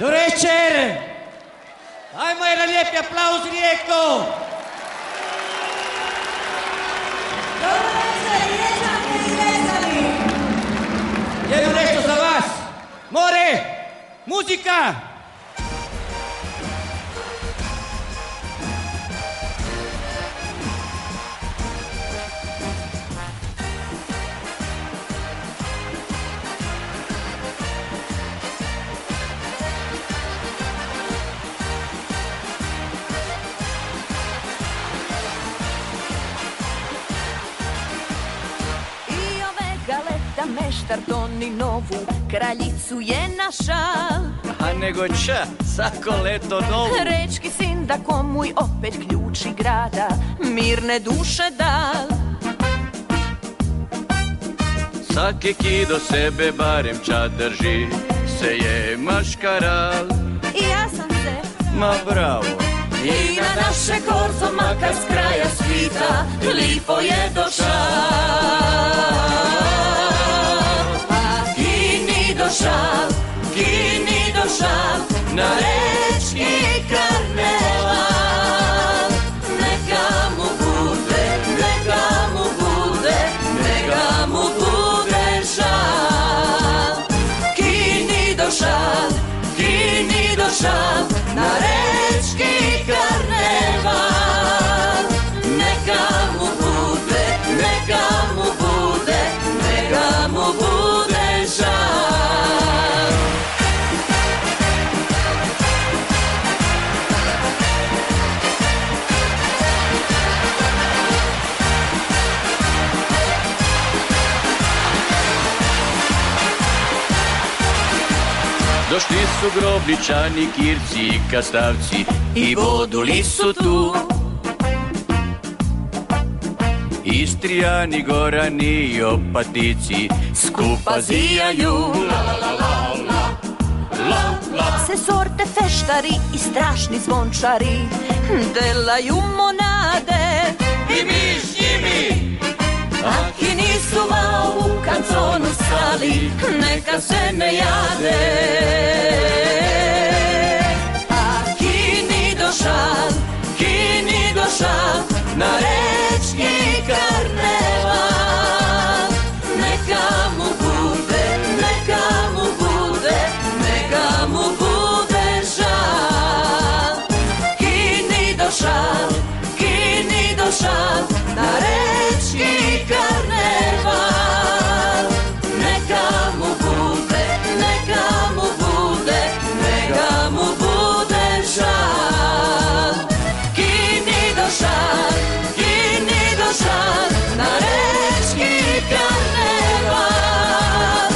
Dobro večer! Ajmo jedan lijepi aplauz Rijeko! Dobro večer, Riječani i Riječani! Jedno nešto za vas! More! Muzika! Meštar doni novu, kraljicu je naša. A nego ča, svako leto novu. Rečki sin da komuj opet ključi grada, mirne duše da. Svaki ki do sebe barem ča drži, se je maškaral. I ja sam se. Ma bravo. I na naše korzo makar s kraja svita, lipo je došao. Kini došao na rečki karneval. Neka mu bude, neka mu bude, neka mu bude žal. Kini došao na rečki karneval. Neka mu bude, neka mu bude, neka mu bude žal. Došli su grobličani, kirci i kastavci i voduli su tu. Istrijani, gorani i opatici skupa zijaju. Se sorte feštari i strašni zvončari delaju monade. I mi s njimi. Aki nisu malo u kanconu stali, neka se ne jade. A kini došao na rečki karneval. Neka mu bude, neka mu bude, neka mu bude žal. Kini došao na rečki karneval. Neka mu bude, neka mu bude, neka mu bude žal. Kini došao na rečki karneval.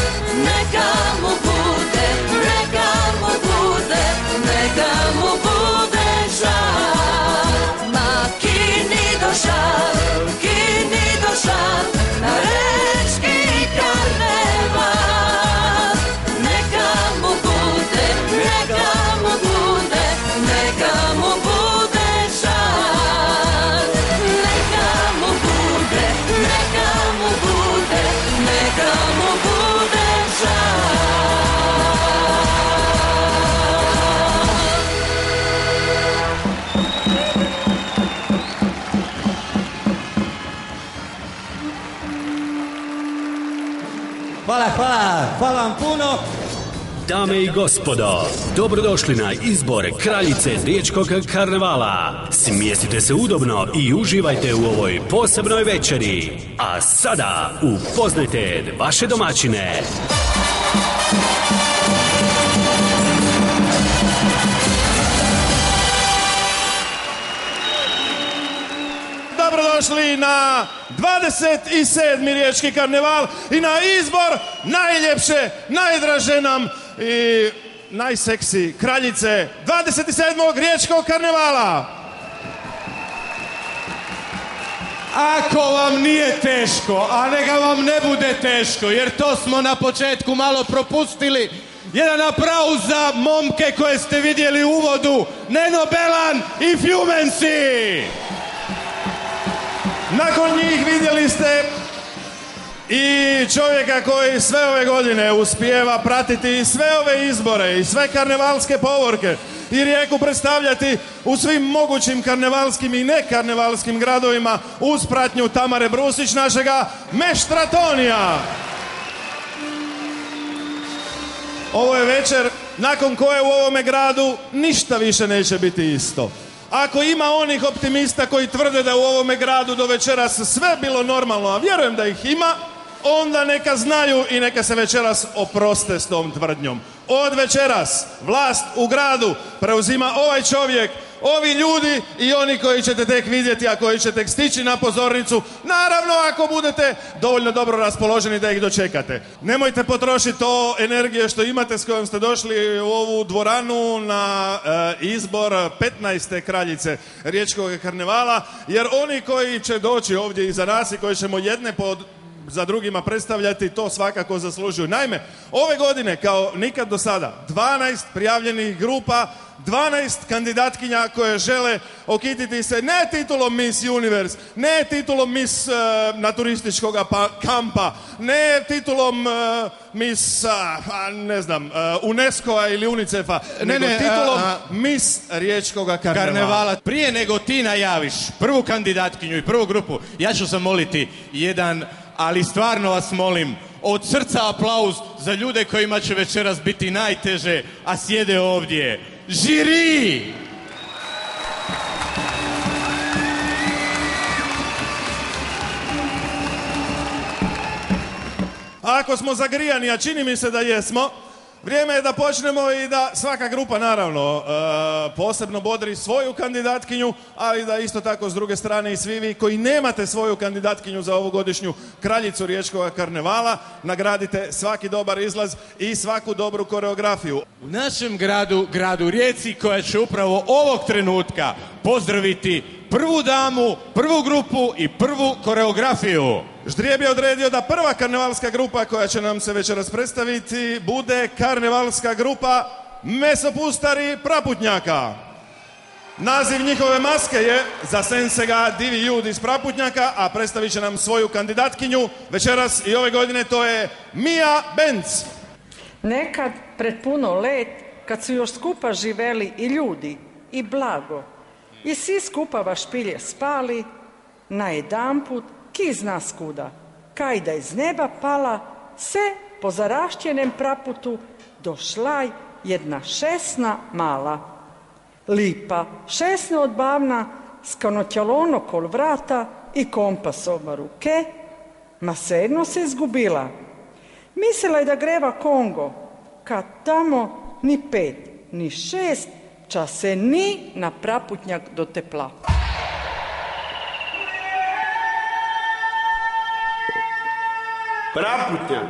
Neka mu bude, neka mu bude, neka mu bude žal. Ma kini došao na rečki karneval. Neka mu bude, neka mu bude, neka mu bude žal. Neka mu bude, neka mu bude, neka mu bude žal. Hvala vam puno. Dame i gospodo, dobrodošli na izbor kraljice riječkog karnevala. Smjestite se udobno i uživajte u ovoj posebnoj večeri. A sada upoznajte vaše domaćine. Dobrodošli na 27. riječki karneval i na izbor najljepše, najdraže nam i najseksi kraljice 27. riječkog karnevala. Ako vam nije teško, a neka vam ne bude teško, jer to smo na početku malo propustili, jedan aplauz za momke koje ste vidjeli u uvodu, Neno Belan i Fjumensi. Nakon njih vidjeli ste i čovjeka koji sve ove godine uspijeva pratiti i sve ove izbore i sve karnevalske povorke i Rijeku predstavljati u svim mogućim karnevalskim i nekarnevalskim gradovima uz pratnju Tamare Brusić, našega meštra Tonija. Ovo je večer nakon koje u ovome gradu ništa više neće biti isto. Ako ima onih optimista koji tvrde da u ovome gradu do večeras sve bilo normalno, a vjerujem da ih ima, onda neka znaju i neka se večeras oproste s tom tvrdnjom. Od večeras vlast u gradu preuzima ovaj čovjek, ovi ljudi i oni koji ćete tek vidjeti, a koji će tek stići na pozornicu, naravno ako budete dovoljno dobro raspoloženi da ih dočekate. Nemojte potrošiti to energije što imate s kojom ste došli u ovu dvoranu na izbor 15. kraljice Riječkog karnevala, jer oni koji će doći ovdje iza nas i koji ćemo jedne za drugima predstavljati, to svakako zaslužuju. Naime, ove godine kao nikad do sada 12 prijavljenih grupa, 12 kandidatkinja koje žele okititi se ne titulom Miss Universe, ne titulom Miss naturističkog kampa, ne titulom Miss ne znam, UNESCO-a ili UNICEF-a, nego titulom Miss Riječkog karnevala. Prije nego ti najaviš prvu kandidatkinju i prvu grupu, ja ću zamoliti jedan, ali stvarno vas molim, od srca aplauz za ljude kojima će večeras biti najteže, a sjede ovdje. Žiri! Ako smo zagrijani, a čini mi se da jesmo, vrijeme je da počnemo i da svaka grupa naravno posebno bodri svoju kandidatkinju, ali da isto tako s druge strane i svi vi koji nemate svoju kandidatkinju za ovogodišnju kraljicu Riječkog karnevala, nagradite svaki dobar izlaz i svaku dobru koreografiju. U našem gradu Rijeci, koja će upravo ovog trenutka pozdraviti prvu damu, prvu grupu i prvu koreografiju. Ždrijeb je odredio da prva karnevalska grupa koja će nam se večeras predstaviti bude karnevalska grupa Mesopustari Praputnjaka. Naziv njihove maske je Za sen se ga divi jud iz Praputnjaka, a predstavit će nam svoju kandidatkinju večeras i ove godine, to je Mija Benc. Nekad pred puno let, kad su još skupa živeli i ljudi i blago, i svi skupa vašpilje spali, najedanput ki zna skuda, kaj da iz neba pala, se po zarašćenem praputu došlaj jedna šesna mala. Lipa, šesna odbavna, s kanoćalon okol vrata i kompas oba ruke, ma sedno se izgubila. Mislila je da greva Kongo, kad tamo ni 5, ni 6, ča se ni na Praputnjak dotepla. Praputnjak.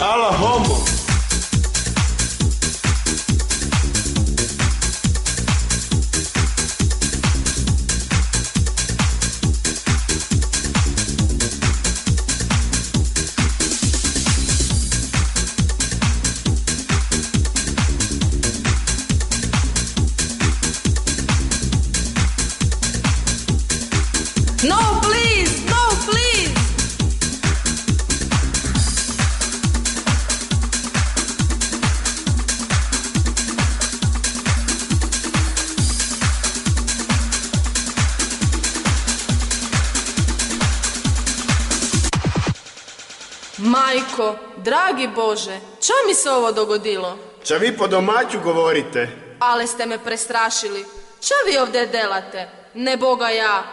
Ala homo. No, please! No, please! Majko, dragi Bože, ča mi se ovo dogodilo? Ča vi po domaću govorite? Ale ste me prestrašili. Ča vi ovdje delate? Ne Boga ja.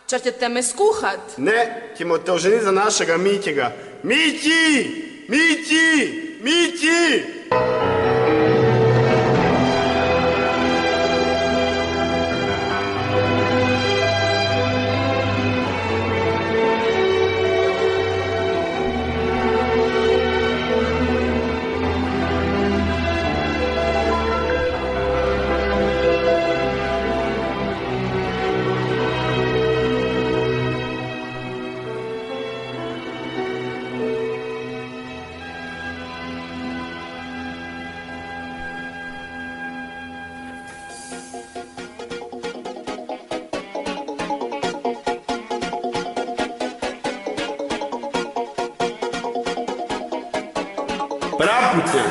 Ča ćete me skuhat? Ne, ćemo te oženiti za našega Mićega. Mići! Mići! Mići! Praputnjak.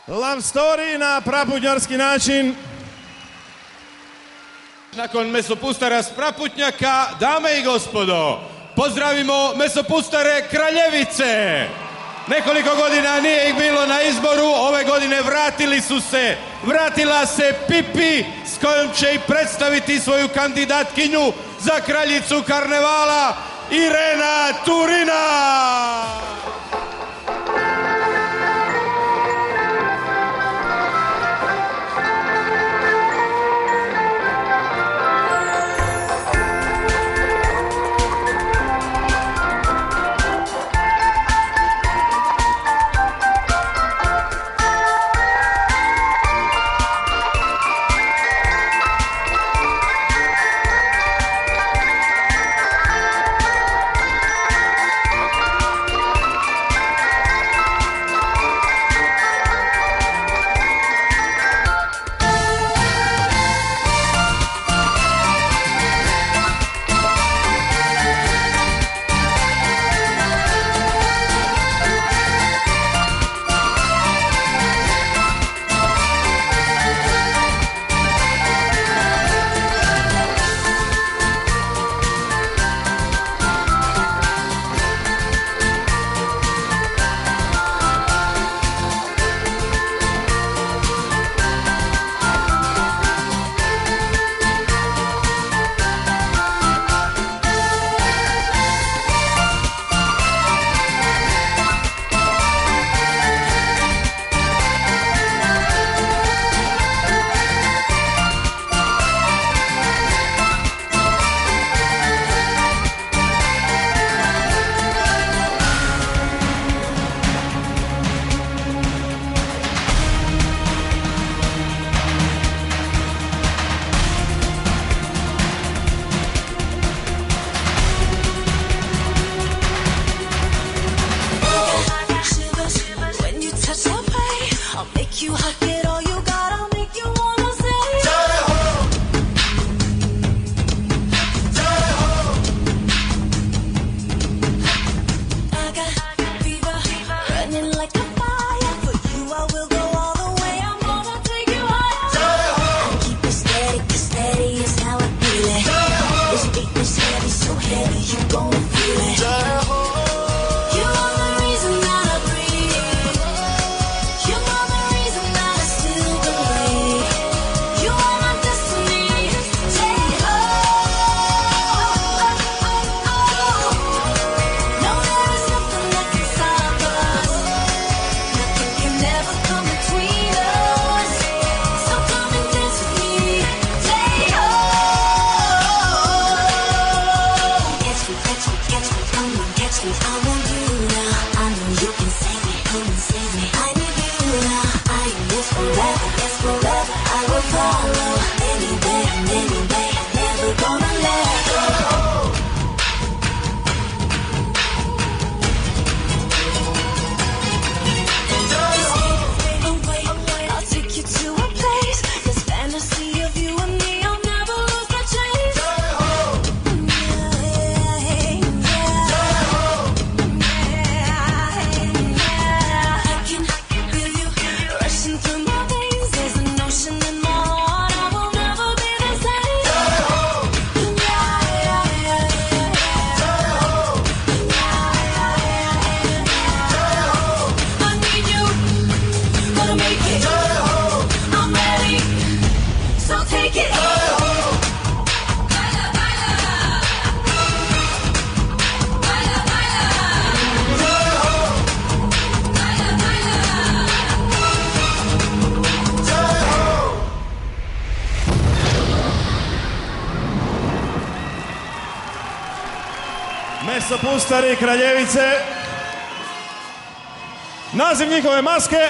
Love story na praputnjarski način. Nakon mesopustara s Praputnjaka, dame i gospodo, pozdravimo mesopustare Kraljevice. Nekoliko godina nije ih bilo na izboru, ove godine vratila se Pipi s kojom će i predstaviti svoju kandidatkinju za kraljicu karnevala, Irena Turina. Mesopustari Kraljevice. Naziv njihove maske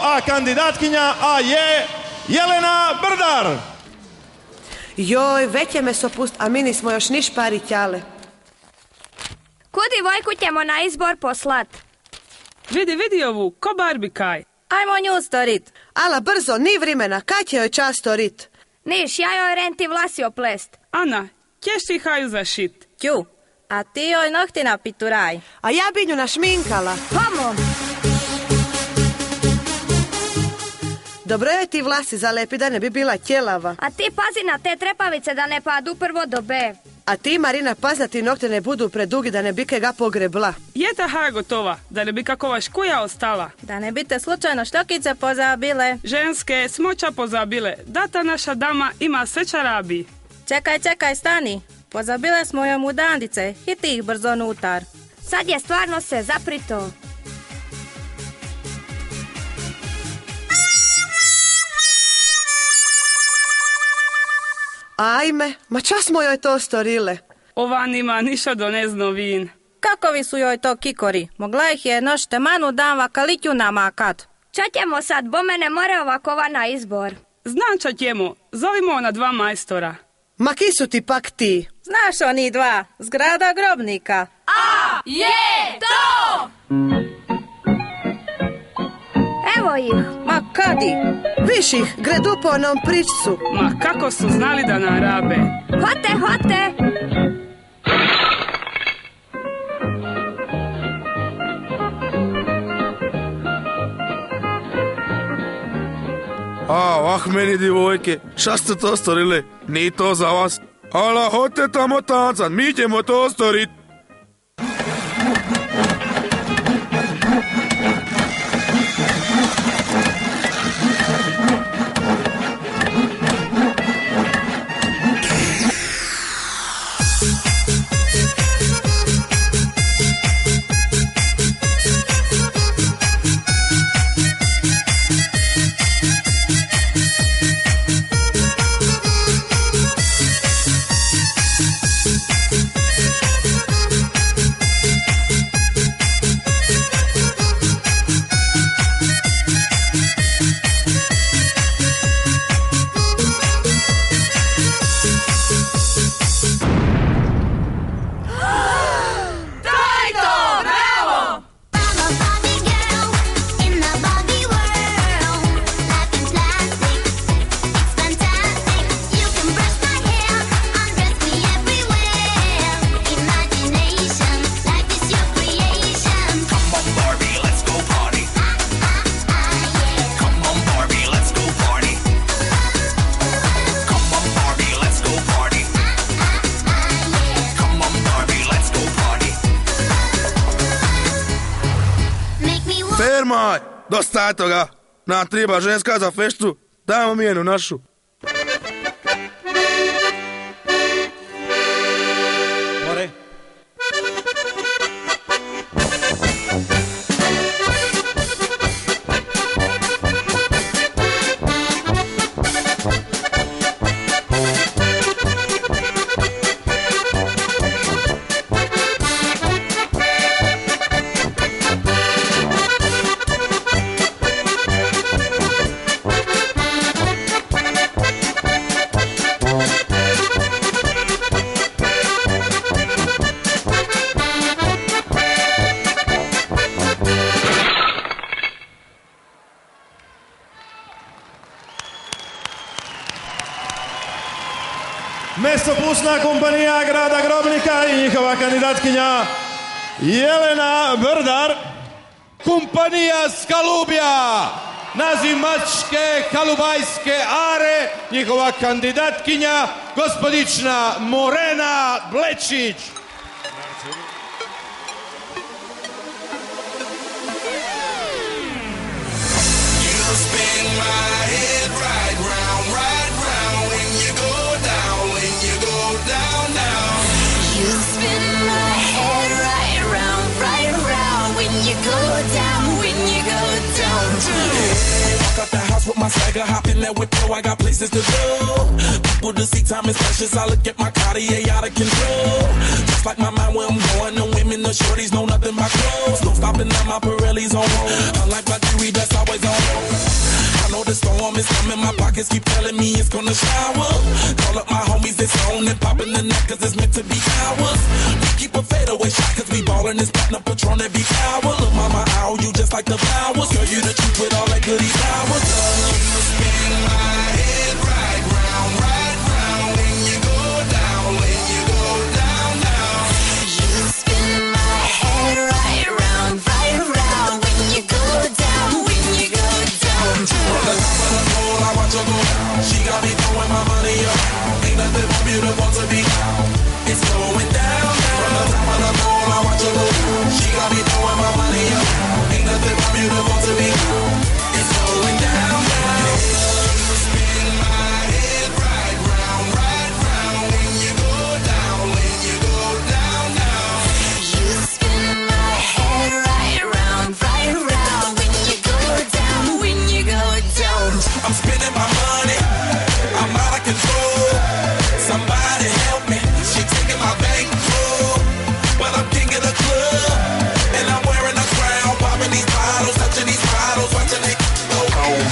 a kandidatkinja je Jelena Brdar. Joj, već je mesopust, a mi nismo još niš pari ćale. Kudi Vojku ćemo na izbor poslat? Vidi ovu, ko barbikaj. Ajmo nju storit. Ala, brzo, ni vremena, kad će joj čas storit? Niš, ja joj renti vlasi oplest. Ana, ćeš ti haju zašit? Ću, A ti joj nohti napituraj. A ja bi nju našminkala. Homo! Dobro je ti vlasi zalepi da ne bi bila tjelava. A ti pazi na te trepavice da ne padu prvo do B. A ti, Marina, paz da ti nokte ne budu predugi da ne bi ke ga pogrebla. Jeta ha gotova, da ne bi kakova škuja ostala. Da ne biste slučajno štokice pozabile. Ženske smoća pozabile, da ta naša dama ima sve čarabi. Čekaj, stani. Pozabile smo joj mudandice, hiti ih brzo nutar. Sad je stvarno se zaprito. Ajme, ma čas smo joj to storile. Ova nima niša donezno vin. Kakovi su joj to kikori? Mogla ih je nošte manu dan vakalitju namakat. Čatjemo sad, bo mene more ovakova na izbor. Znam čatjemo, zovimo ona 2 majstora. Ma ki su ti pak ti? Znaš oni 2, zgrada Grobnika. A, je, to! Evo ih. Ma kadi? Viš ih, gredu po onom pričcu. Ma kako su znali da nam rabe. Hote! Meni divojke, šta ste to storili? Nije to za vas. Ala, hoćete tamo tancat, mi ćemo to storit. Fermaj, dosta je toga. Nam treba ženska za feštu, dajmo mijenu našu. More. Mesopusna kompanija grada Grobnika i njihova kandidatkinja Jelena Brdar. Kompanija Skalubja, nazimačke kalubajske are, njihova kandidatkinja gospodična Morena Blečić. With my swagger, hop in that whip, yo, I got places to go. People to see, time is precious. I look at my Cartier out of control. Just like my mind where I'm going, the women, the shorties know nothing but clothes. No stopping at my Pirelli's on roll. Unlike my jewelry, that's always on roll. I know the storm is coming, my pockets keep telling me it's gonna shower. Call up my homies, it's on and popping the neck, cause it's meant to be ours. We keep a fadeaway shot, cause we ballin' this platinum Patron every hour. Look, mama, ow, you just like the flowers. Girl, you the truth with all that goody powers. You spin my head right round when you go down, when you go down, down. watch her go. She got me throwing my money up. Ain't nothing more beautiful to be. It's going down, down. From the top of the pole, I watch her go. She got me throwing my money up. Ain't nothing more beautiful to be. It's going down, down. Spin my head right round when you go down, when you go down, down. You spin my head right round when you go down, when you go down. I'm spending my money, I'm out of control. Somebody help me, she taking my bankroll. But I'm king of the club, and I'm wearing a crown. Popping these bottles, touching these bottles, watching it go home.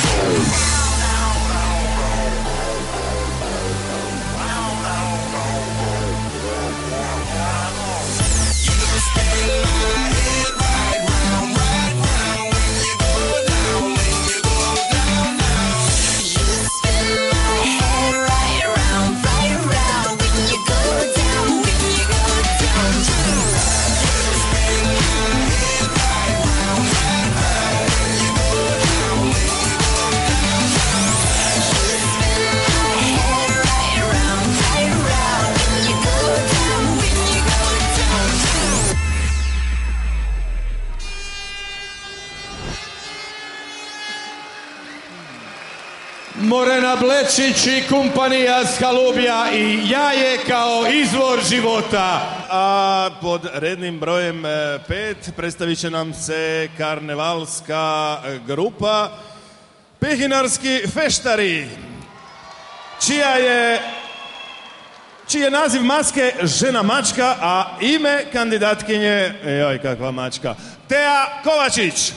Morena Blečić i kompanija Skalubija i jaje kao izvor života. A pod rednim brojem 5 predstavit će nam se karnevalska grupa Pehinarski feštari, čiji je naziv maske Žena mačka, a ime kandidatkinje, joj kakva mačka, Teja Kovačić.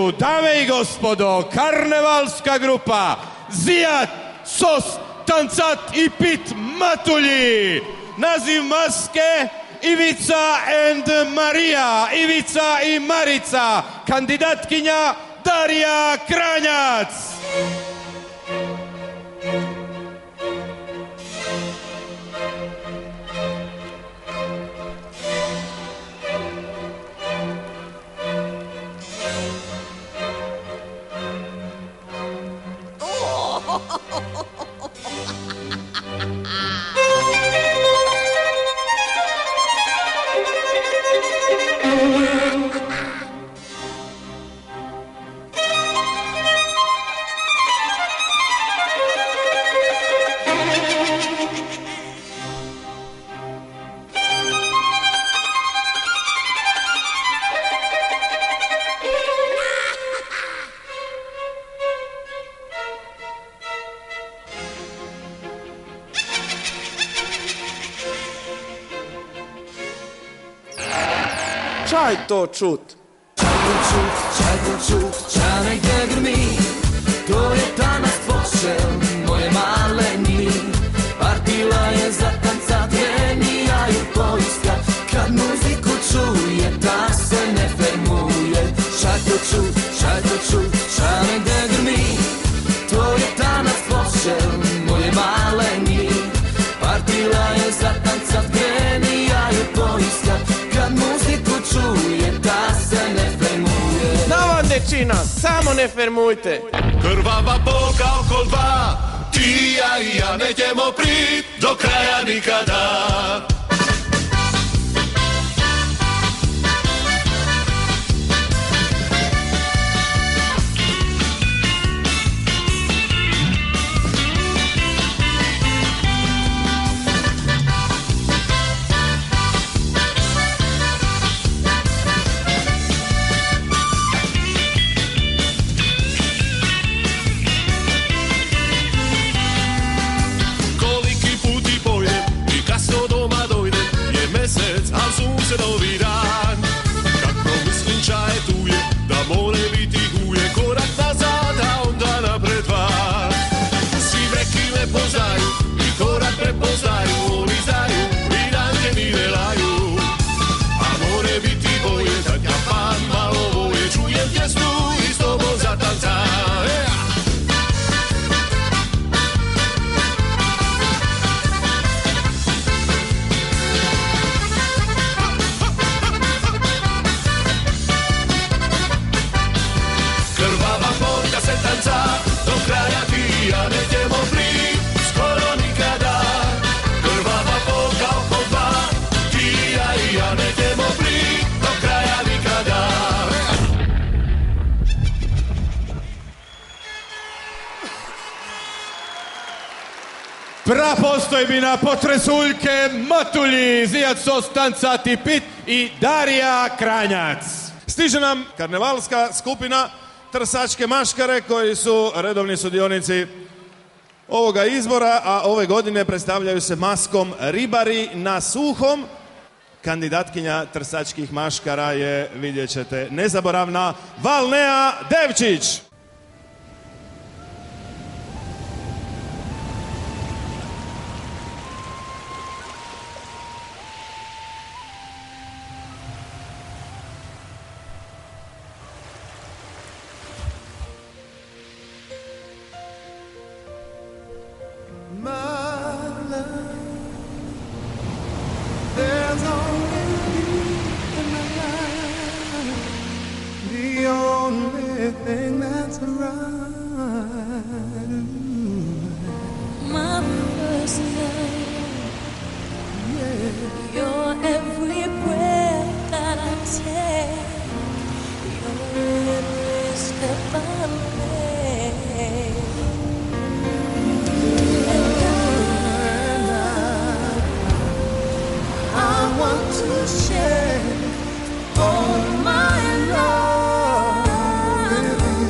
su, dame i gospodo, karnevalska grupa Zijat, Sos, Tancat i Pit Matulji. Naziv maske Ivica and Marija, Ivica i Marica, kandidatkinja Darija Kranjac. Čaj to čut? Čaj to čut, čaj negdje grmi. To je danas pošel moje maleni. Partila je zatancat, meni ja ju poiskat. Kad muziku čuje, ta se ne fermuje. Čaj to čut, čaj negdje grmi. To je danas pošel moje maleni. Partila je zatancat, meni ja ju poiskat. Kad muziku čuje, ta se ne fermuje. Nova dečina, samo ne fermujte. Krvava polka oko dva, ti ja i ja nećemo prit do kraja nikada. Novi dan, kad promislim čaj tu je, da more biti guje, korak nazad, a onda napred dva. Svi neki me poznaju i korak prepoznaju, oni znaju i danke mi ne laju. A more biti boje, kad ja pan malo boje, čujem pjesmu i s tobom zatanca. Do kraja ti ja nećemo prit, skoro nikada. Krvava polka oko dva, ti ja i ja nećemo prit, do kraja nikada. Prapostojbina Potresuljke Matulji, Zijat, Sos, Tancat i Pit i Darija Kranjac. Stiže nam karnevalska skupina Trsačke maškare koji su redovni sudionici ovoga izbora, a ove godine predstavljaju se maskom Ribari na suhom. Kandidatkinja Trsačkih maškara je, vidjet ćete, nezaboravna Valnea Devčić. There's only you in my life, the only thing that's right. My first love, yeah. You're every breath that I take, you're every step I make. I want to share all my love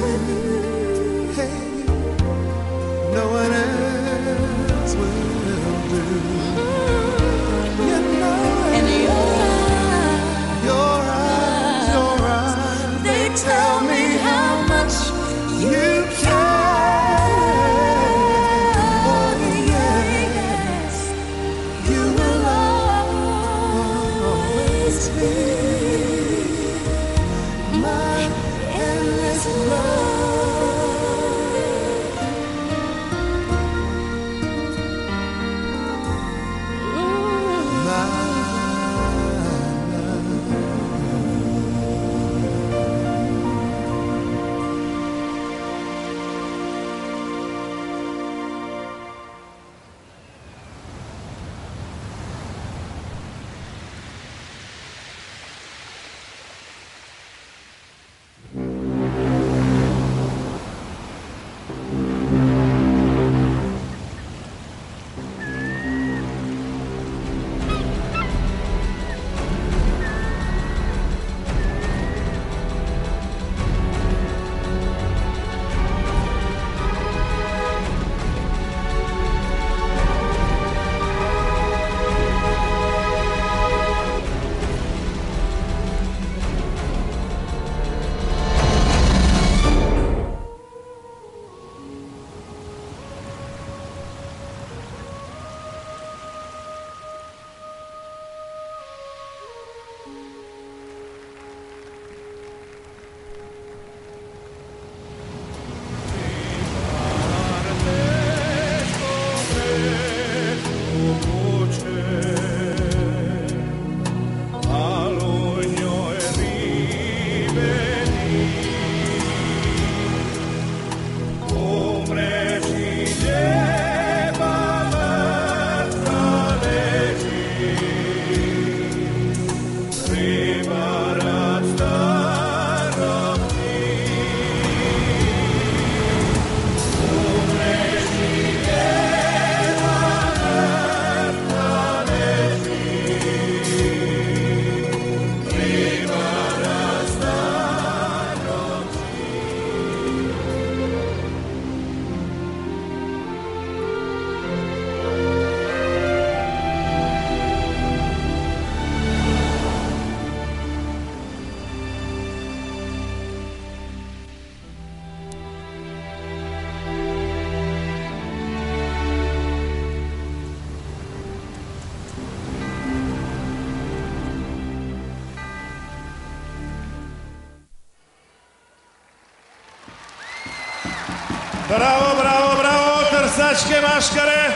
with you. Hey, no one else will do. You know, And your eyes, they tell me how Bravo, bravo, bravo, trsačke maškare.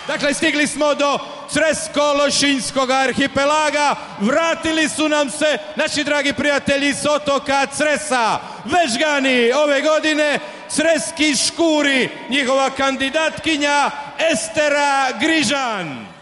Dakle, stigli smo do Cresko-Lošinjskog arhipelaga. Vratili su nam se naši dragi prijatelji s otoka Cresa. Vežgani ove godine, Creski Škuri, njihova kandidatkinja Estera Grižan.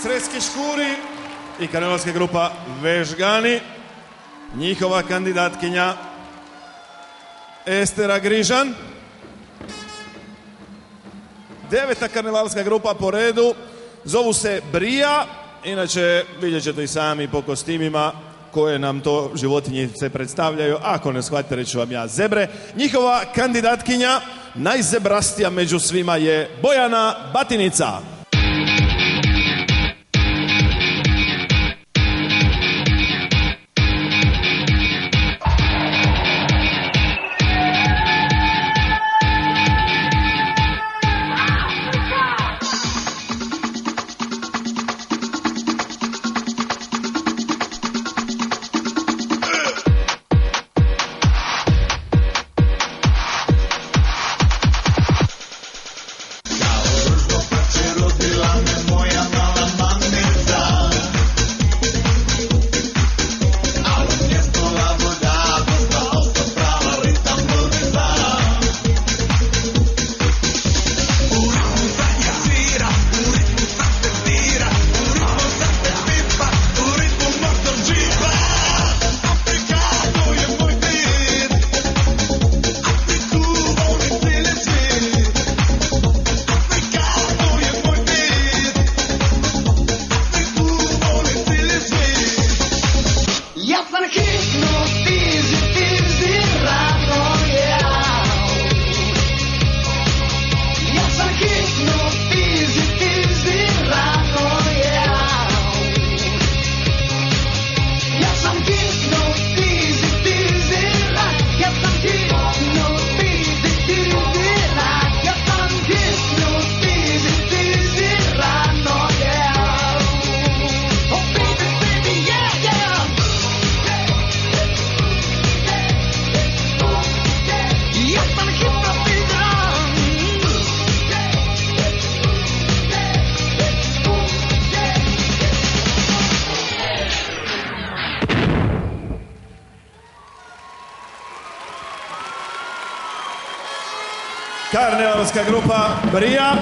Creski Škuri i karnevalska grupa Vežgani, njihova kandidatkinja Estera Grižan. 9. karnevalska grupa po redu, zovu se Brija, inače vidjet ćete i sami po kostimima koje nam to životinjice predstavljaju, ako ne shvatite reću vam ja zebre. Njihova kandidatkinja, najzebrastija među svima, je Bojana Batinica. Karnevalska grupa Brija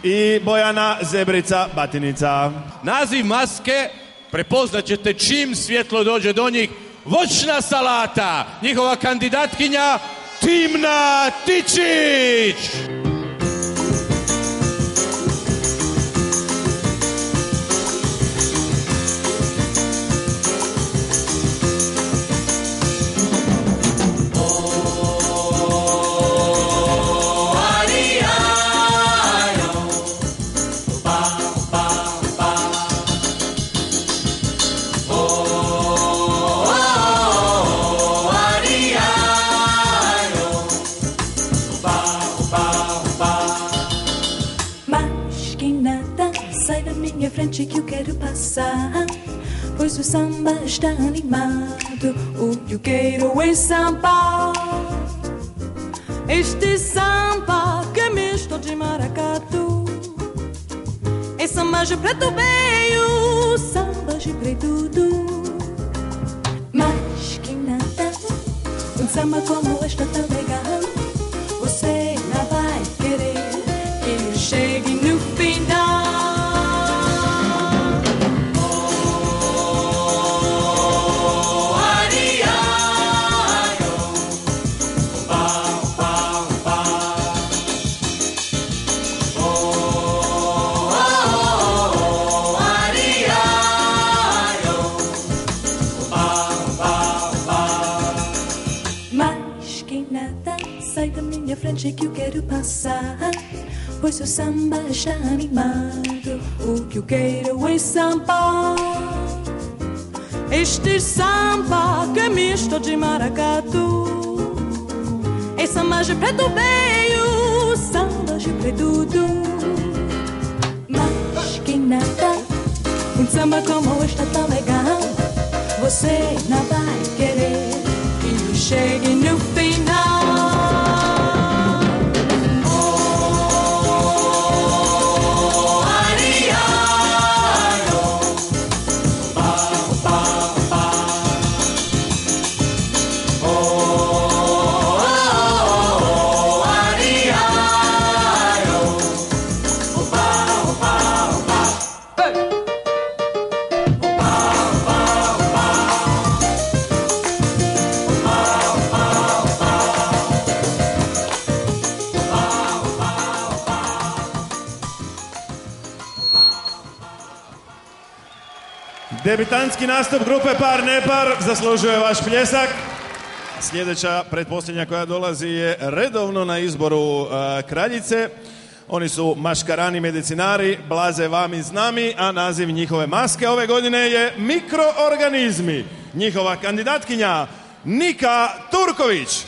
i Bojana Zebrica Batinica. Naziv maske prepoznat ćete čim svjetlo dođe do njih. Voćna salata, njihova kandidatkinja Timna Tičić. Frente que eu quero passar, pois o samba está animado. O que eu quero é samba. Este samba que é misto de maracatu. É samba de preto veio, samba de preto. Mas que nada, samba como esta tão legal. Você não vai querer que eu chegue no final. Frente que eu quero passar, pois o samba está animado. O que eu quero é samba. Este samba que é misto de maracatu. É samba de preto veio, samba de preto. Mas que nada, samba como este tão legal. Você não vai querer que eu chegue no final. Debitantski nastup grupe Par Nepar zaslužuje vaš pljesak. Sljedeća pretposljednja koja dolazi je redovno na izboru Kraljice. Oni su maškarani medicinari, blaze vami z nami, a naziv njihove maske ove godine je Mikroorganizmi. Njihova kandidatkinja Nika Turković.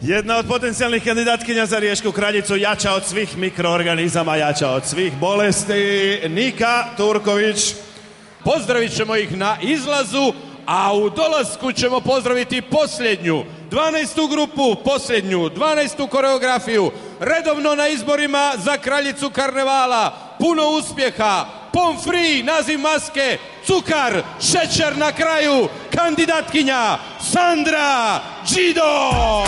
Jedna od potencijalnih kandidatkinja za riječku kraljicu, jača od svih mikroorganizama, jača od svih bolesti, Nika Turković. Pozdravit ćemo ih na izlazu, a u dolasku ćemo pozdraviti posljednju, 12. grupu, posljednju, 12. koreografiju, redovno na izborima za kraljicu karnevala. Puno uspjeha, pomfri, naziv maske, cukar, šećer na kraju, kandidatkinja Sandra Đido.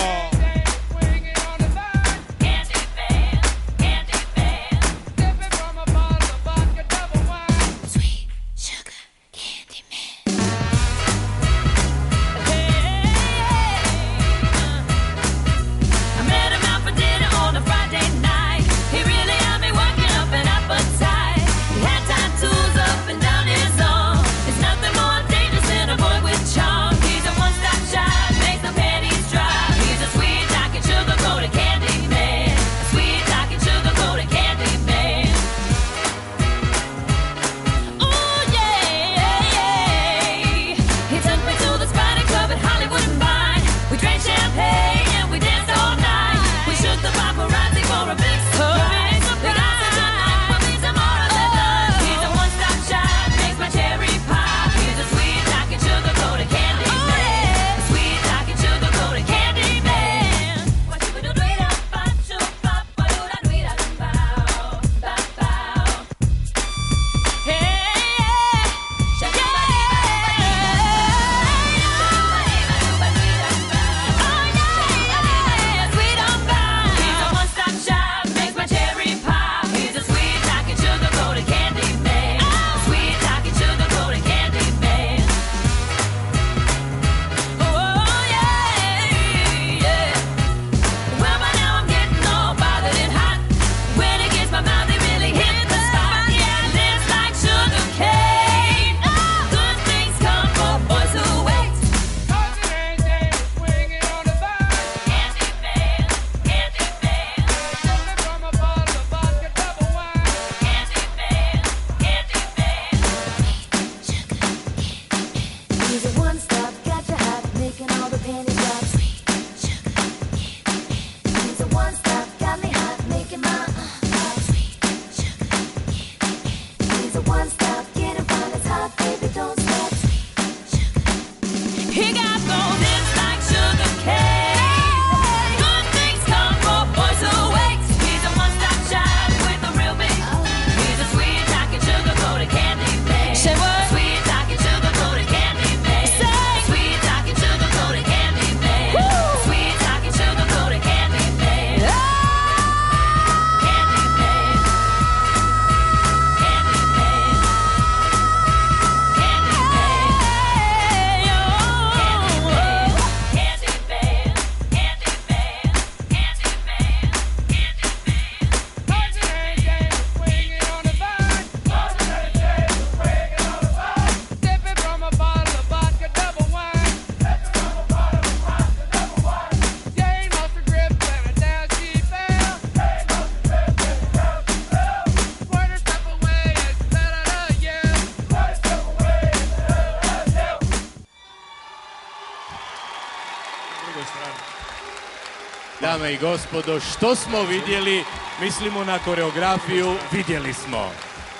Dame i gospodo, što smo vidjeli, mislimo na koreografiju, vidjeli smo.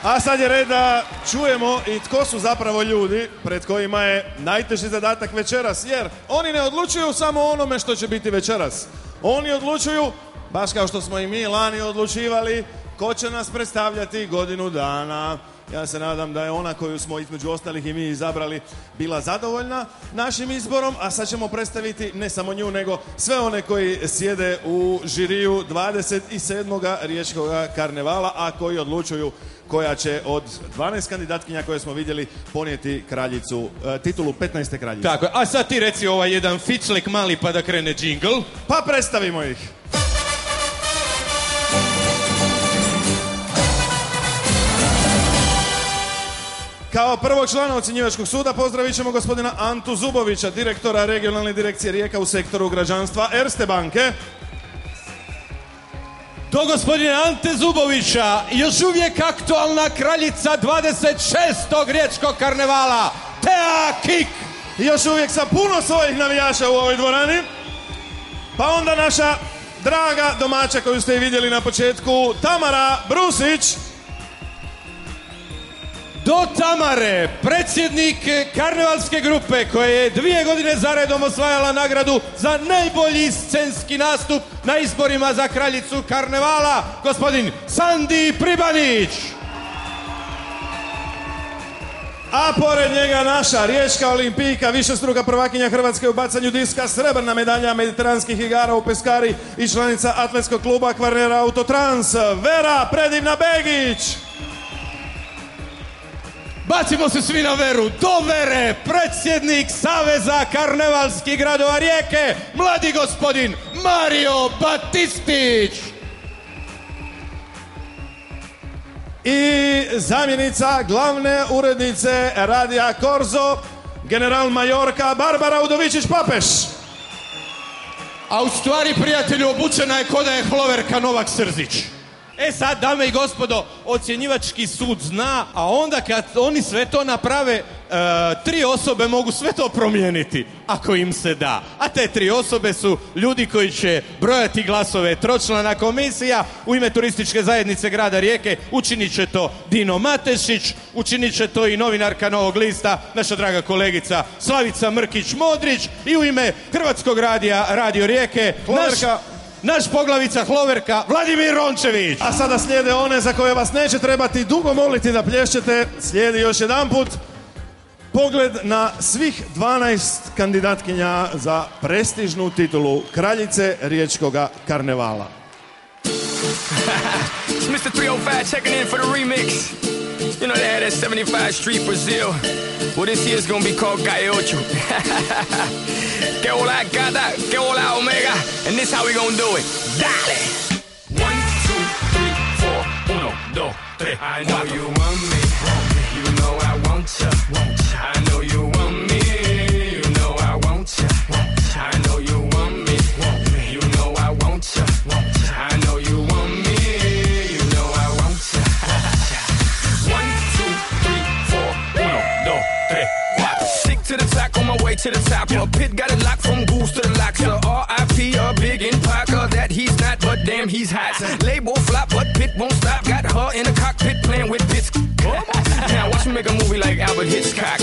A sad je red da čujemo i tko su zapravo ljudi pred kojima je najteži zadatak večeras, jer oni ne odlučuju samo o onome što će biti večeras. Oni odlučuju, baš kao što smo i mi lani odlučivali, ko će nas predstavljati godinu dana. Ja se nadam da je ona koju smo između ostalih i mi izabrali bila zadovoljna našim izborom, a sad ćemo predstaviti ne samo nju, nego sve one koji sjede u žiriju 27. riječkog karnevala, a koji odlučuju koja će od 12 kandidatkinja koje smo vidjeli ponijeti kraljicu, titulu 15. kraljice. Tako, a sad ti reci ovaj jedan ficlek mali pa da krene džingl. Pa predstavimo ih. Kao prvog člana ocjenjivačkog suda pozdravit ćemo gospodina Antu Zubovića, direktora regionalne direkcije Rijeka u sektoru građanstva Erste banke. Do gospodina Ante Zubovića, još uvijek aktualna kraljica 26. riječkog karnevala, Tea Kik. Još uvijek sa puno svojih navijača u ovoj dvorani. Pa onda naša draga domaća koju ste i vidjeli na početku, Tamara Brusić. Do Tamare, predsjednik karnevalske grupe koja je 2 godine zaredom osvajala nagradu za najbolji scenski nastup na izborima za kraljicu karnevala, gospodin Sandi Pribanić. A pored njega naša riječka olimpijka, višestruka prvakinja Hrvatske u bacanju diska, srebrna medalja mediteranskih igara u peskari i članica atletskog kluba Kvarnera Autotrans, Vera Predivna Begić. Bacimo se svi na Veru, do Vere, predsjednik Saveza karnevalskih gradova Rijeke, mladi gospodin Mario Batistić. I zamjenica glavne urednice Radija Korzo, general majorka Barbara Udovičić-Papeš. A u stvari, prijatelju, obučena je ko da je Hloverka Novak Srzić. E sad, dame i gospodo, ocjenjivački sud zna, a onda kad oni sve to naprave, 3 osobe mogu sve to promijeniti, ako im se da. A te 3 osobe su ljudi koji će brojati glasove, tročlana komisija, u ime turističke zajednice grada Rijeke učinit će to Dino Matešić, učinit će to i novinarka Novog lista, naša draga kolegica Slavica Mrkić-Modrić, i u ime Hrvatskog radija Radio Rijeke, naš poglavica Hloverka, Vladimir Rončević. A sada slijede one za koje vas neće trebati dugo moliti da plješćete. Slijedi još jedanput pogled na svih 12 kandidatkinja za prestižnu titulu kraljice riječkoga karnevala. It's Mr. 305 checking in for the remix. You know they had that 75 Street Brazil. Well, this year's gonna be called Calle Ocho. Que hola gata, que hola omega. And this how we gonna do it. Dale! 1, 2, 3, 4, 1, 2, 3. I know you want me. You know I want ya. I know you want me. You know I want ya. I know you want me. You know I want ya. I know you want me. You know I want ya. 1, 2, 3, 4, 1, 2, 3, 4. Sick to the top, on my way to the top. A pit got it locked from goose to the locks. So R.I.P. a big in Parker that he's not, but damn he's hot. Label flop, but Pit won't stop. Got her in the cockpit playing with bits. Now watch me make a movie like Albert Hitchcock.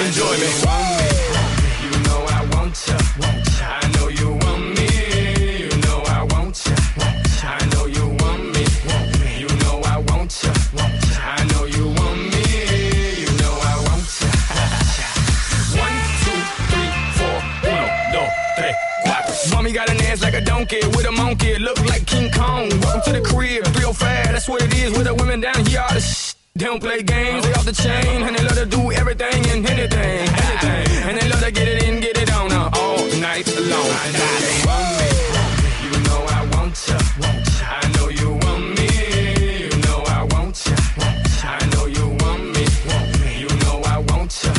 Enjoy me. You know I want ya. I know you want me. You know I want ya. I know you want me. You know I want ya. I know you want me. You know I want ya. 1, 2, 3, 4, 1, 2, 3, 4. Mommy got an ass like a donkey with a monkey. Look like King Kong. Welcome to the crib, 305. That's what it is with the women down here. All the they don't play games, they off the chain, and they love to do everything and anything. And they love to get it in, get it on all night long. I know you want me, you know I want ya. I know you want me, you know I want ya. I know you want me, you know I want ya.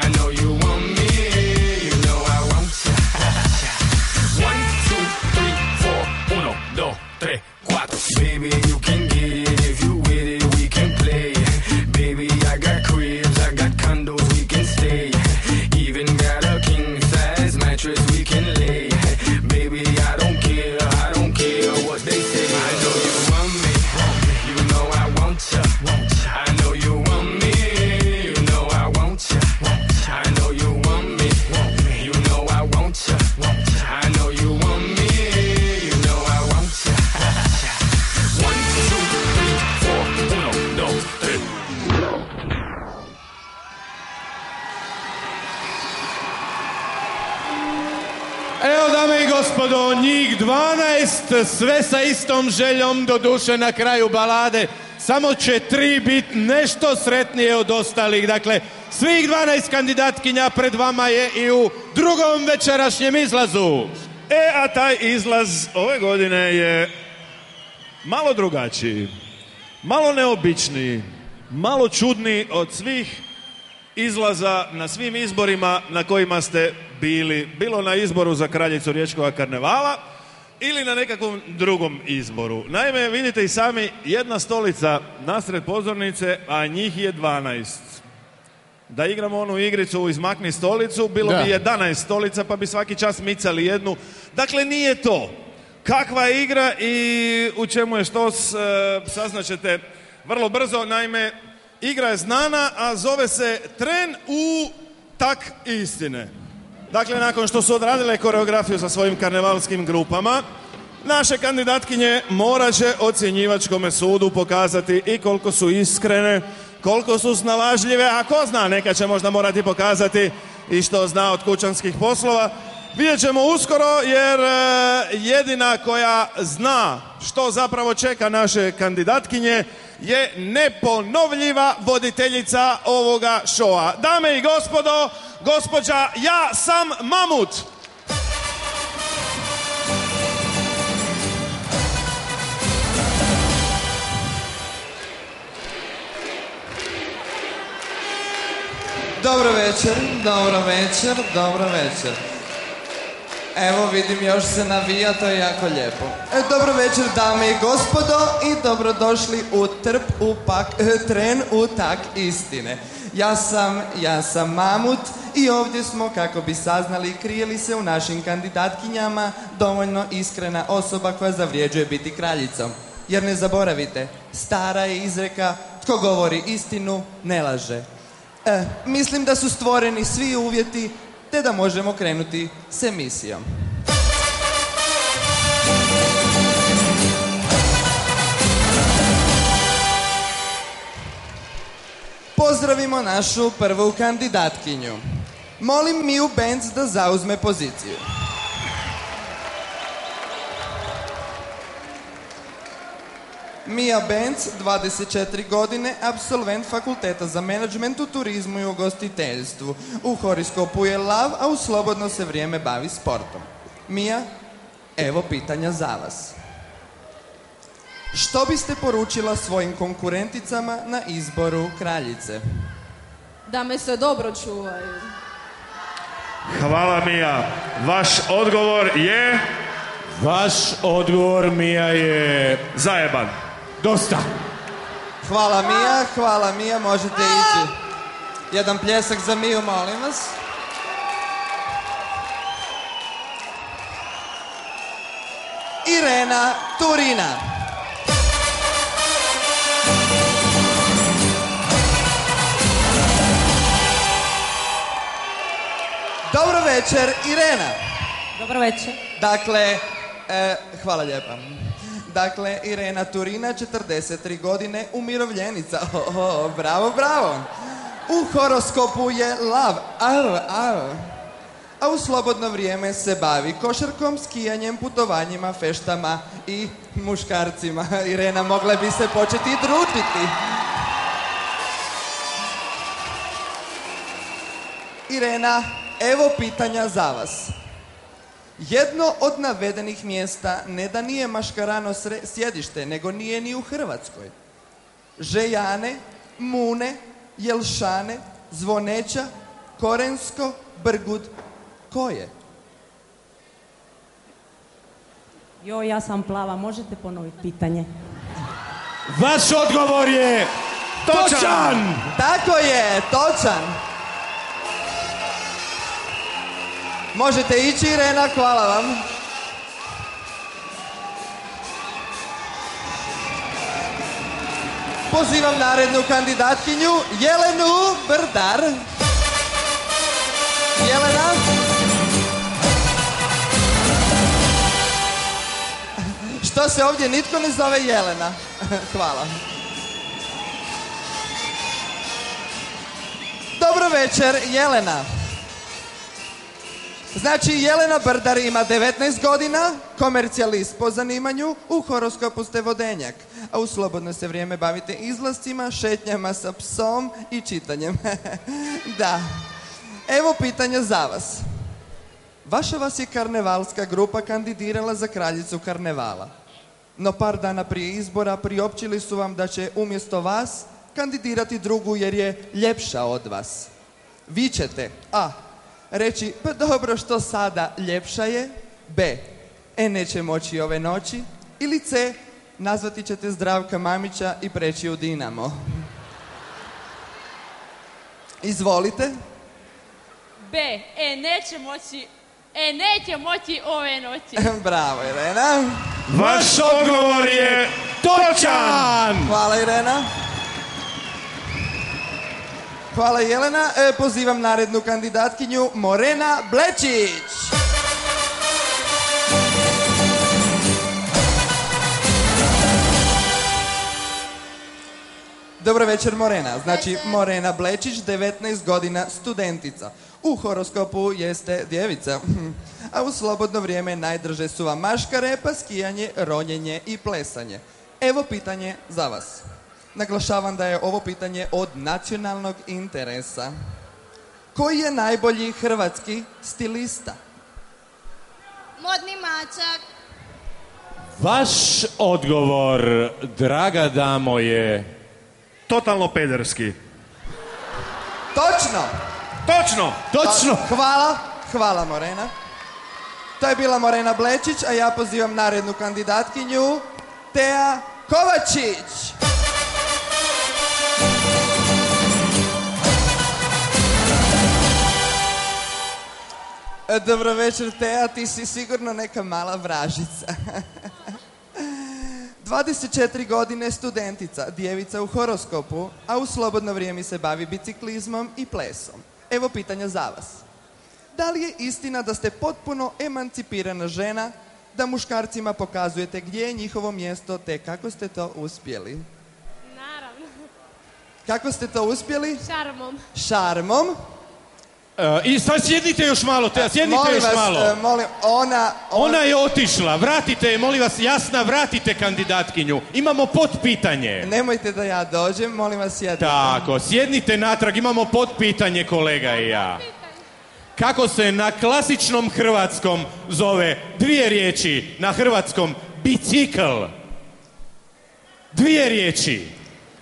I know you want me, you know I want ya. 1, 2, 3, 4, 1, 2, 3, 4. Baby, you can get it if you with it. Baby, I got cribs, I got condos, we can stay. Even got a king-size mattress we can lay. Baby, I don't care what they say. I know you want me, you know I want ya. I know you want me, you know I want ya. I know you want me, you know I want ya. I know you want me, you know I want ya. 1, 2, 3, 4, 1, 2, 3. Evo, dame i gospodo, njih 12, sve sa istom željom, do duše na kraju balade, samo će 3 biti nešto sretnije od ostalih. Dakle, svih 12 kandidatkinja pred vama je i u drugom večerašnjem izlazu. A taj izlaz ove godine je malo drugačiji, malo neobičniji, malo čudniji od svih izlaza na svim izborima na kojima ste bili, bilo na izboru za kraljicu riječkog karnevala ili na nekakvom drugom izboru. Naime, vidite i sami, jedna stolica nasred pozornice, a njih je 12. da igramo onu igricu izmakni stolicu, bilo bi 11 stolica pa bi svaki čas micali jednu. Dakle, nije to. Kakva je igra i u čemu je štos, saznaćete vrlo brzo. Naime, igra je znana, a zove se Tren u tak istine. Dakle, nakon što su odradile koreografiju sa svojim karnevalskim grupama, naše kandidatkinje morat će ocjenjivačkome sudu pokazati i koliko su iskrene, koliko su snalažljive, a ko zna, neka će možda morati pokazati i što zna od kućanskih poslova. Vidjet ćemo uskoro, jer jedina koja zna što zapravo čeka naše kandidatkinje je neponovljiva voditeljica ovoga šoa. Dame i gospodo, gospođa Ja sam Mamut. Dobro večer, dobro večer, dobro večer. Evo vidim još se navija, to je jako lijepo. Dobro večer dame i gospodo i dobrodošli u Tren u tak istine. Ja sam Mamut i ovdje smo kako bi saznali krije li se u našim kandidatkinjama dovoljno iskrena osoba koja zavrijeđuje biti kraljicom. Jer ne zaboravite, stara je izreka, tko govori istinu ne laže. Mislim da su stvoreni svi uvjeti te da možemo krenuti s emisijom. Pozdravimo našu prvu kandidatkinju. Molim Miju Benz da zauzme poziciju. Mija Benz, 24 godine, apsolvent fakulteta za menadžment u turizmu i ugostiteljstvu. U horoskopu je lav, a u slobodno se vrijeme bavi sportom. Mija, evo pitanja za vas. Što biste poručila svojim konkurenticama na izboru kraljice? Da me se dobro čuvaju. Hvala Mija. Vaš odgovor je... Vaš odgovor, Mija, je... zajeban. Dosta. Hvala Mija, možete ići. Jedan pljesak za Miju, molim vas. Irena Turina. Dobro večer, Irena. Dobro večer. Dakle, hvala lijepa. Dakle, Irena Turina, 43 godine, umirovljenica. Bravo, bravo. U horoskopu je lav. A u slobodno vrijeme se bavi košarkom, skijanjem, putovanjima, feštama i muškarcima. Irena, mogla bi se početi drutiti. Irena, evo pitanja za vas. Jedno od navedenih mjesta ne da nije Maškarano sjedište, nego nije ni u Hrvatskoj. Žejane, Mune, Jelšane, Zvoneća, Korensko, Brgud, koje? Joj, ja sam plava, možete ponoviti pitanje? Vaš odgovor je... točan! Tako je, točan. Možete ići, Irena, hvala vam. Pozivam narednu kandidatkinju, Jelenu Brdar. Jelena. Što se ovdje nitko ne zove Jelena? Hvala. Dobro večer, Jelena. Znači, Jelena Brdar ima 19 godina, komercijalist po zanimanju, u horoskopu ste vodenjak, a u slobodno se vrijeme bavite izlascima, šetnjama sa psom i čitanjem. Da. Evo pitanja za vas. Vaša vas je karnevalska grupa kandidirala za kraljicu karnevala. No par dana prije izbora priopćili su vam da će umjesto vas kandidirati drugu jer je ljepša od vas. Vi ćete A. reći, pa dobro, što sada, ljepša je. B. Neće moći ove noći. Ili C. nazvati ćete Zdravka Mamića i preći u Dinamo. Izvolite. B. Neće moći ove noći. Bravo, Irena. Vaš odgovor je točan! Hvala, Irena. Hvala, Jelena. Pozivam narednu kandidatkinju, Morena Blečić. Dobro večer, Morena. Znači, Morena Blečić, 19 godina, studentica. U horoskopu jeste djevica. A u slobodno vrijeme najdrže su vam maška repa, skijanje, ronjenje i plesanje. Evo pitanje za vas. Naglašavam da je ovo pitanje od nacionalnog interesa. Koji je najbolji hrvatski stilista? Modni mačak. Vaš odgovor, draga damo, je... Totalno pederski. Točno! Točno! Hvala Morena. To je bila Morena Blečić, a ja pozivam narednu kandidatkinju, Teja Kovačić. Dobro večer, Teja, ti si sigurno neka mala vražica. 24 godine, studentica, djevica u horoskopu, a u slobodno vrijeme se bavi biciklizmom i plesom. Evo pitanja za vas. Da li je istina da ste potpuno emancipirana žena, da muškarcima pokazujete gdje je njihovo mjesto, te kako ste to uspjeli? Naravno. Kako ste to uspjeli? Šarmom. Šarmom? I sad sjednite još malo, sjednite Molim još vas, malo. Ona je otišla, vratite je, molim vas, Jasna, vratite kandidatkinju. Imamo potpitanje. Nemojte da ja dođem, molim vas, sjedite. Tako, sjednite natrag, imamo potpitanje, kolega i ja. Kako se na klasičnom hrvatskom zove dvije riječi na hrvatskom bicikl? Dvije riječi.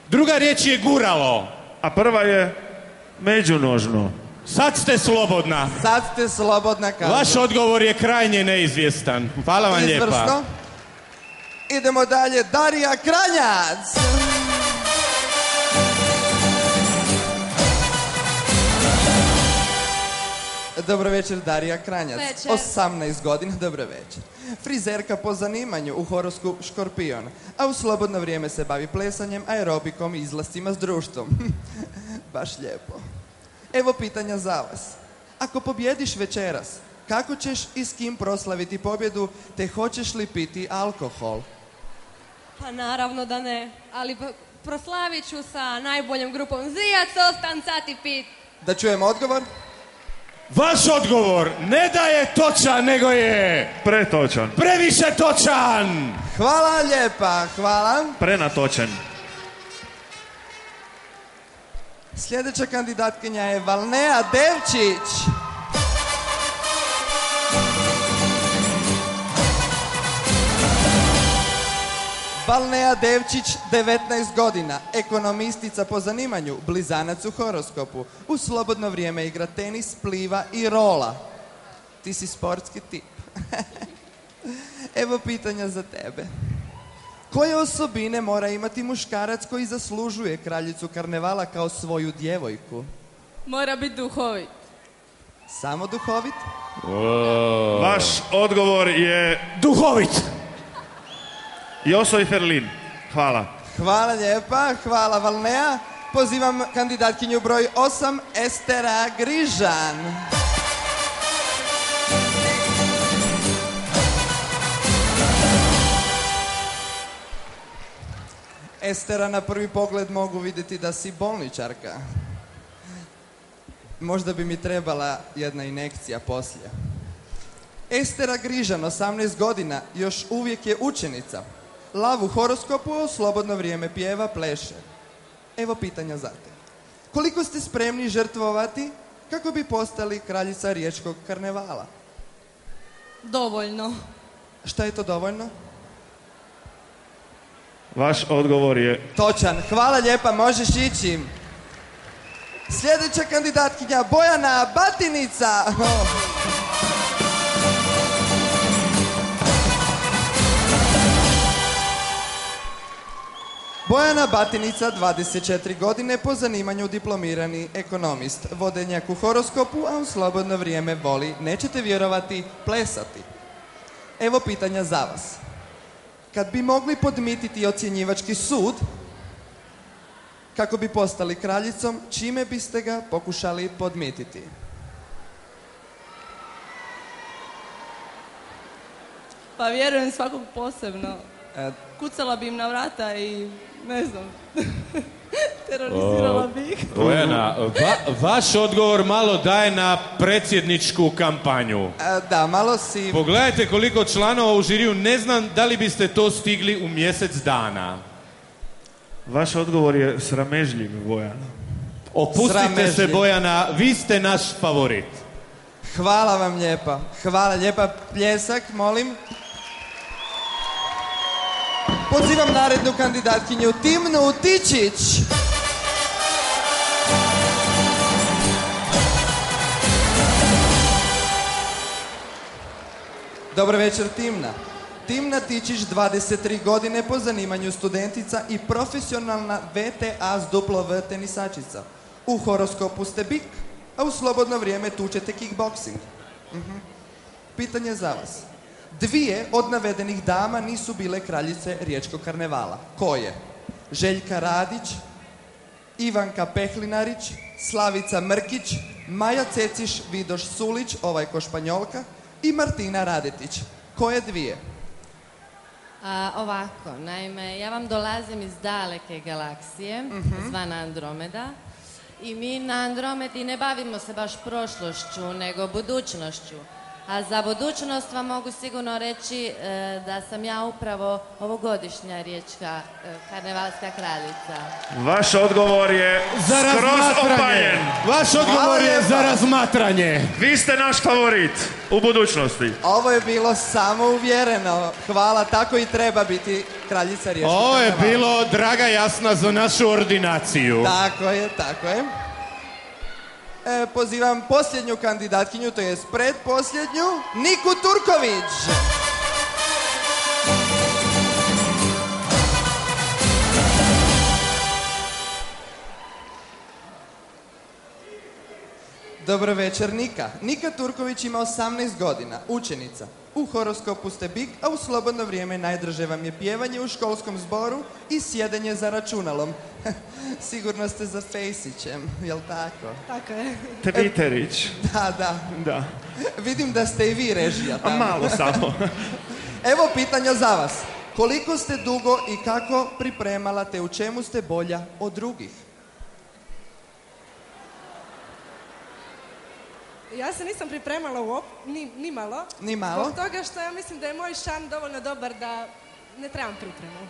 Druga riječ je guralo. A prva je međunožno. Sad ste slobodna. Vaš odgovor je krajnje neizvjestan. Hvala vam lijepa. Izvrsno. Idemo dalje. Darija Kranjac. Dobro večer, Darija Kranjac. Večer. 18 godina, dobro večer. Frizerka po zanimanju u horoskopu Škorpion, a u slobodno vrijeme se bavi plesanjem, aerobikom i izlascima s društvom. Baš lijepo. Evo pitanja za vas. Ako pobjediš večeras, kako ćeš i s kim proslaviti pobjedu, te hoćeš li piti alkohol? Pa naravno da ne, ali proslavit ću sa najboljom grupom Zijac, ostan sati pit. Da čujem odgovor? Vaš odgovor ne da je točan, nego je... Pretočan. Previše točan! Hvala lijepa, hvala. Prenatočan. Sljedeća kandidatkinja je Valnea Devčić. Valnea Devčić, 19 godina, ekonomistica po zanimanju, blizanac u horoskopu. U slobodno vrijeme igra tenis, pliva i rola. Ti si sportski tip. Evo pitanja za tebe. Koje osobine mora imati muškarac koji zaslužuje kraljicu karnevala kao svoju djevojku? Mora biti duhovit. Samo duhovit? Vaš odgovor je... Duhovit! Joso i Ferlin. Hvala. Hvala lijepa, hvala Valnea. Pozivam kandidatkinju broj 8, Estera Grižan. Estera, na prvi pogled mogu vidjeti da si bolničarka. Možda bi mi trebala jedna injekcija poslije. Estera Grižan, 18 godina, još uvijek je učenica. Lav u horoskopu, u slobodno vrijeme pjeva, pleše. Evo pitanja za te. Koliko ste spremni žrtvovati kako bi postali kraljica riječkog karnevala? Dovoljno. Šta je to dovoljno? Vaš odgovor je... Točan. Hvala lijepa, možeš ići. Sljedeća kandidatkinja, Bojana Batinica. Bojana Batinica, 24 godine, po zanimanju diplomirani ekonomist. Vodenjak u horoskopu, a u slobodno vrijeme voli, nećete vjerovati, plesati. Evo pitanja za vas. Kad bi mogli podmititi ocjenjivački sud, kako bi postali kraljicom, čime biste ga pokušali podmititi? Pa vjerujem svakog posebno. Kucala bi im na vrata i ne znam, terorizirala bi ih. Bojana, vaš odgovor malo daje na predsjedničku kampanju. Da, malo si... Pogledajte koliko članova u žiriju, ne znam da li biste to stigli u mjesec dana. Vaš odgovor je sramežljiv, Bojana. Opustite se, Bojana, vi ste naš favorit. Hvala vam lijepa. Hvala lijepa. Pljesak, molim. Pozivam narednu kandidatkinju Timnu Tičić. Dobro večer, Timna. Timna Tičić, 23 godine, po zanimanju studentica i profesionalna VTA s duplo V tenisačica. U horoskopu ste bik, a u slobodno vrijeme tučete kickboxing. Pitanje za vas. Dvije od navedenih dama nisu bile kraljice riječkog karnevala. Koje? Željka Radić, Ivanka Pehlinarić, Slavica Mrkić, Maja Ceciš, Vidoš Sulić, ovaj ko Španjolka, i Martina Radetić. Koje dvije? Ovako, naime, ja vam dolazim iz daleke galaksije, zvana Andromeda, i mi na Andromedi ne bavimo se baš prošlošću, nego budućnošću. A za budućnost vam mogu sigurno reći da sam ja upravo ovogodišnja riječka karnevalska kraljica. Vaš odgovor je skroz opaljen. Vaš odgovor je za razmatranje. Vi ste naš favorit u budućnosti. Ovo je bilo samouvjereno. Hvala, tako i treba biti kraljica riječkog karnevala. Ovo je bilo, draga Jasna, za našu ordinaciju. Tako je, tako je. Pozivam posljednju kandidatkinju, to je predposljednju, Niku Turković. Dobro večer, Nika. Nika Turković ima 18 godina, učenica. U horoskopu ste bik, a u slobodno vrijeme najdraže vam je pjevanje u školskom zboru i sjedenje za računalom. Sigurno ste za Fejsićem, jel tako? Tako je. Twiterić. Da. Vidim da ste i vi režija tamo. Malo samo. Evo pitanja za vas. Koliko ste dugo i kako pripremala, te u čemu ste bolja od drugih? Ja se nisam pripremala ni malo. Ni malo? Zbog toga što ja mislim da je moj šan dovoljno dobar da ne trebam pripremu.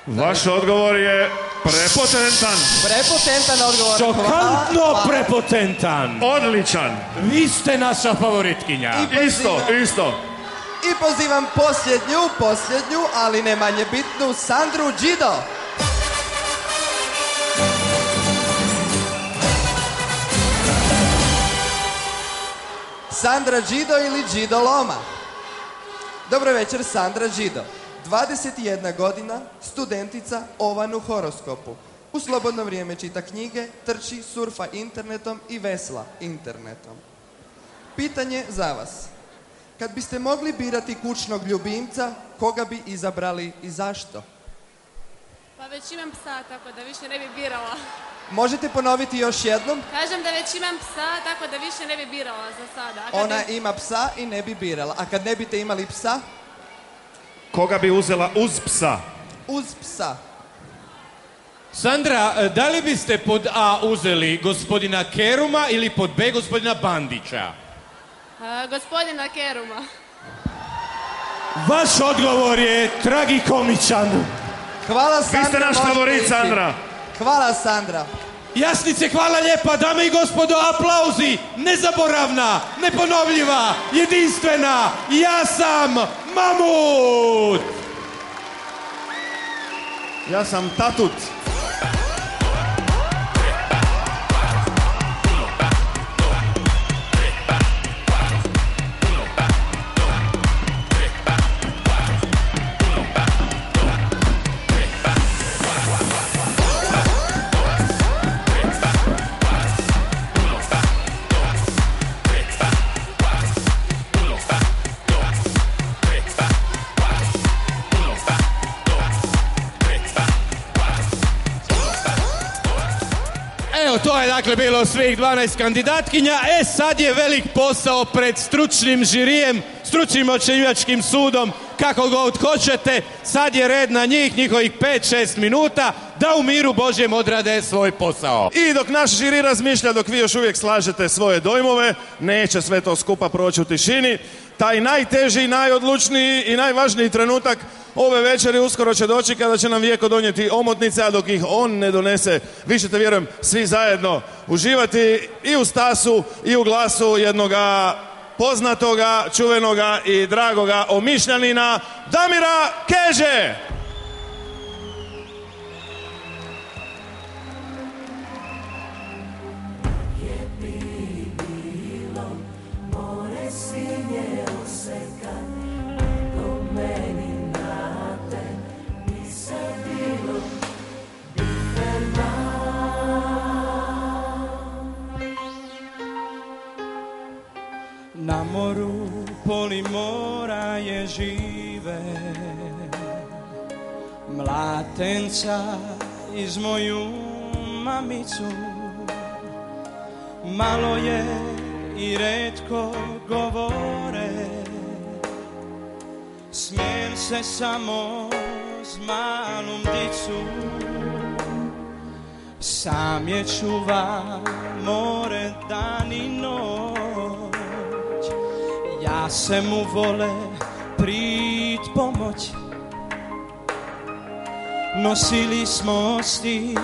Vaš odgovor je prepotentan. Prepotentan odgovor. Šokantno prepotentan. Odličan. Vi ste naša favoritkinja. Isto. I pozivam posljednju, ali ne manje bitnu, Sandru Đido. Sandra Đido ili Đido Loma. Dobro večer, Sandra Đido. 21 godina, studentica, ovan u horoskopu. U slobodno vrijeme čita knjige, trči, surfa internetom i vesla internetom. Pitanje za vas. Kad biste mogli birati kućnog ljubimca, koga bi izabrali i zašto? Pa već imam psa, tako da više ne bi birala. Možete ponoviti još jednom? Kažem da već imam psa, tako da više ne bi birala za sada. Ona ima psa i ne bi birala. A kad ne biste imali psa? Koga bi uzela uz psa? Uz psa. Sandra, da li biste pod A uzeli gospodina Keruma ili pod B gospodina Bandića? Gospodina Keruma. Vaš odgovor je tragikomičan. Hvala, Sandra. Vi ste naš favorit, Sandra. Hvala, Sandra. Jasnice, hvala lijepa, dame i gospodo, aplauzi, nezaboravna, neponovljiva, jedinstvena, ja sam Mamut! Ja sam Tatut. to je dakle bilo svih 12 kandidatkinja. Sad je velik posao pred stručnim žirijem, stručnim ocjenjivačkim sudom, kako god hoćete. Sad je red na njih, njihovih 5-6 minuta, da u miru Božjem odrade svoj posao. I dok naš žiri razmišlja, dok vi još uvijek slažete svoje dojmove, neće sve to skupa proći u tišini. Taj najteži, najodlučniji i najvažniji trenutak ove večeri uskoro će doći kada će nam Vjeko donijeti omotnice, a dok ih on ne donese, vi ćete, vjerujem, svi zajedno uživati i u stasu i u glasu jednoga poznatoga, čuvenoga i dragoga Omišljanina, Damira Keže! Na moru poli mora je žive, mlatenca iz moju mamicu. Malo je i retko govore, smijem se samo s malom dicu. Sam je čuva more dan i noć, ja se mu vole prit pomoć. Nosili smo sti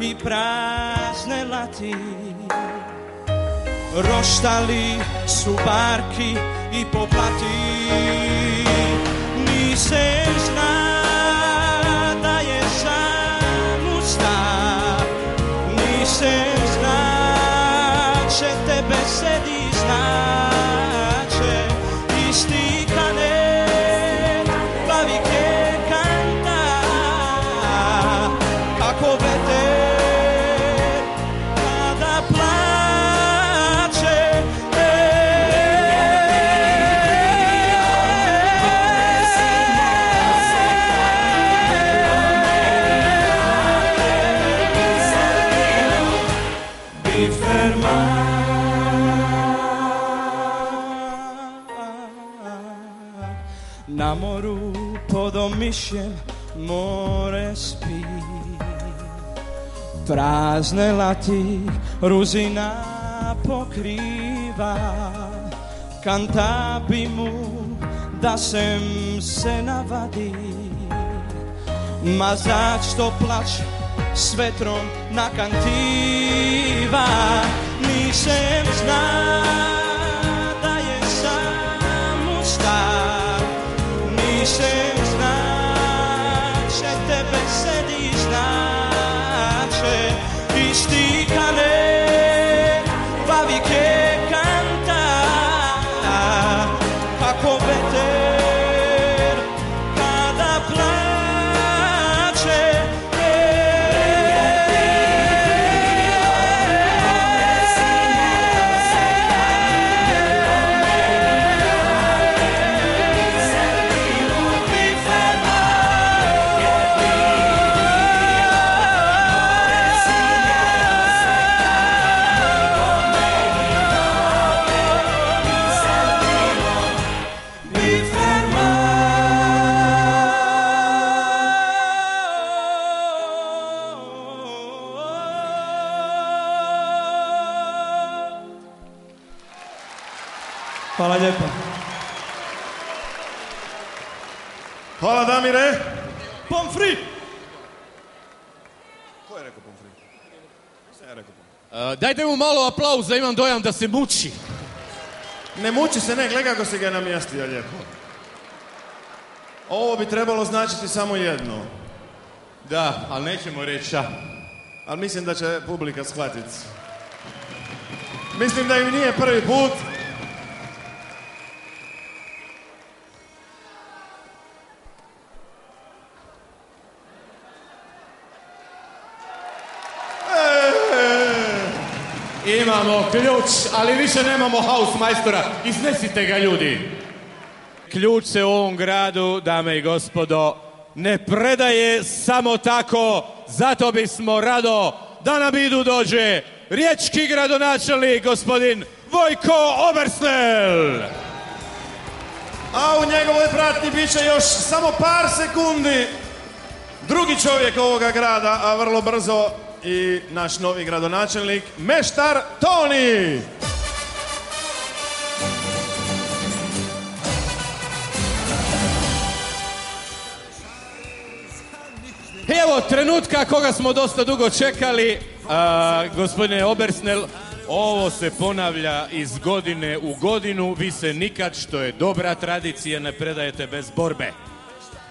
i prazne lati, roštali su barki i poplati. Nisam zna da je sam ustav, nisam zna će tebe sedi znače, istikane plavike kanta, kako veter kada plače. Na moru pod Omišljem more spi, prazne lati ruzina pokriva. Kanta bi mu da sem se navadi, mazač to plače s vetrom na kantiva. Nisam zna da je sam ustav, nisam zna će tebe sedi znače, istikane plavike kanta, kako veter kada plače. Hvala lijepa. Hvala Damire. Pomfrit! Ko je rekao pomfrit? Nisam ja rekao pomfrit. Dajte mu malo aplauza, imam dojam da se muči. Ne muči se, ne, gledaj kako si ga namjestio lijepo. Ovo bi trebalo značiti samo jedno. Da, ali nećemo reći šta. Ali mislim da će publika shvatiti. Mislim da im nije prvi put. Imamo ključ, ali više nemamo house majstora. Iznesite ga, ljudi. Ključ se u ovom gradu, dame i gospodo, ne predaje samo tako. Zato bismo rado da na bidu dođe riječki gradonačelnik, gospodin Vojko Obersnel. A u njegovoj pratnji bit će još samo par sekundi drugi čovjek ovoga grada, a vrlo brzo i naš novi gradonačelnik, meštar Toni. Evo trenutka koga smo dosta dugo čekali, gospodine Obersnel, ovo se ponavlja iz godine u godinu, vi se nikad, što je dobra tradicija, ne predajete bez borbe.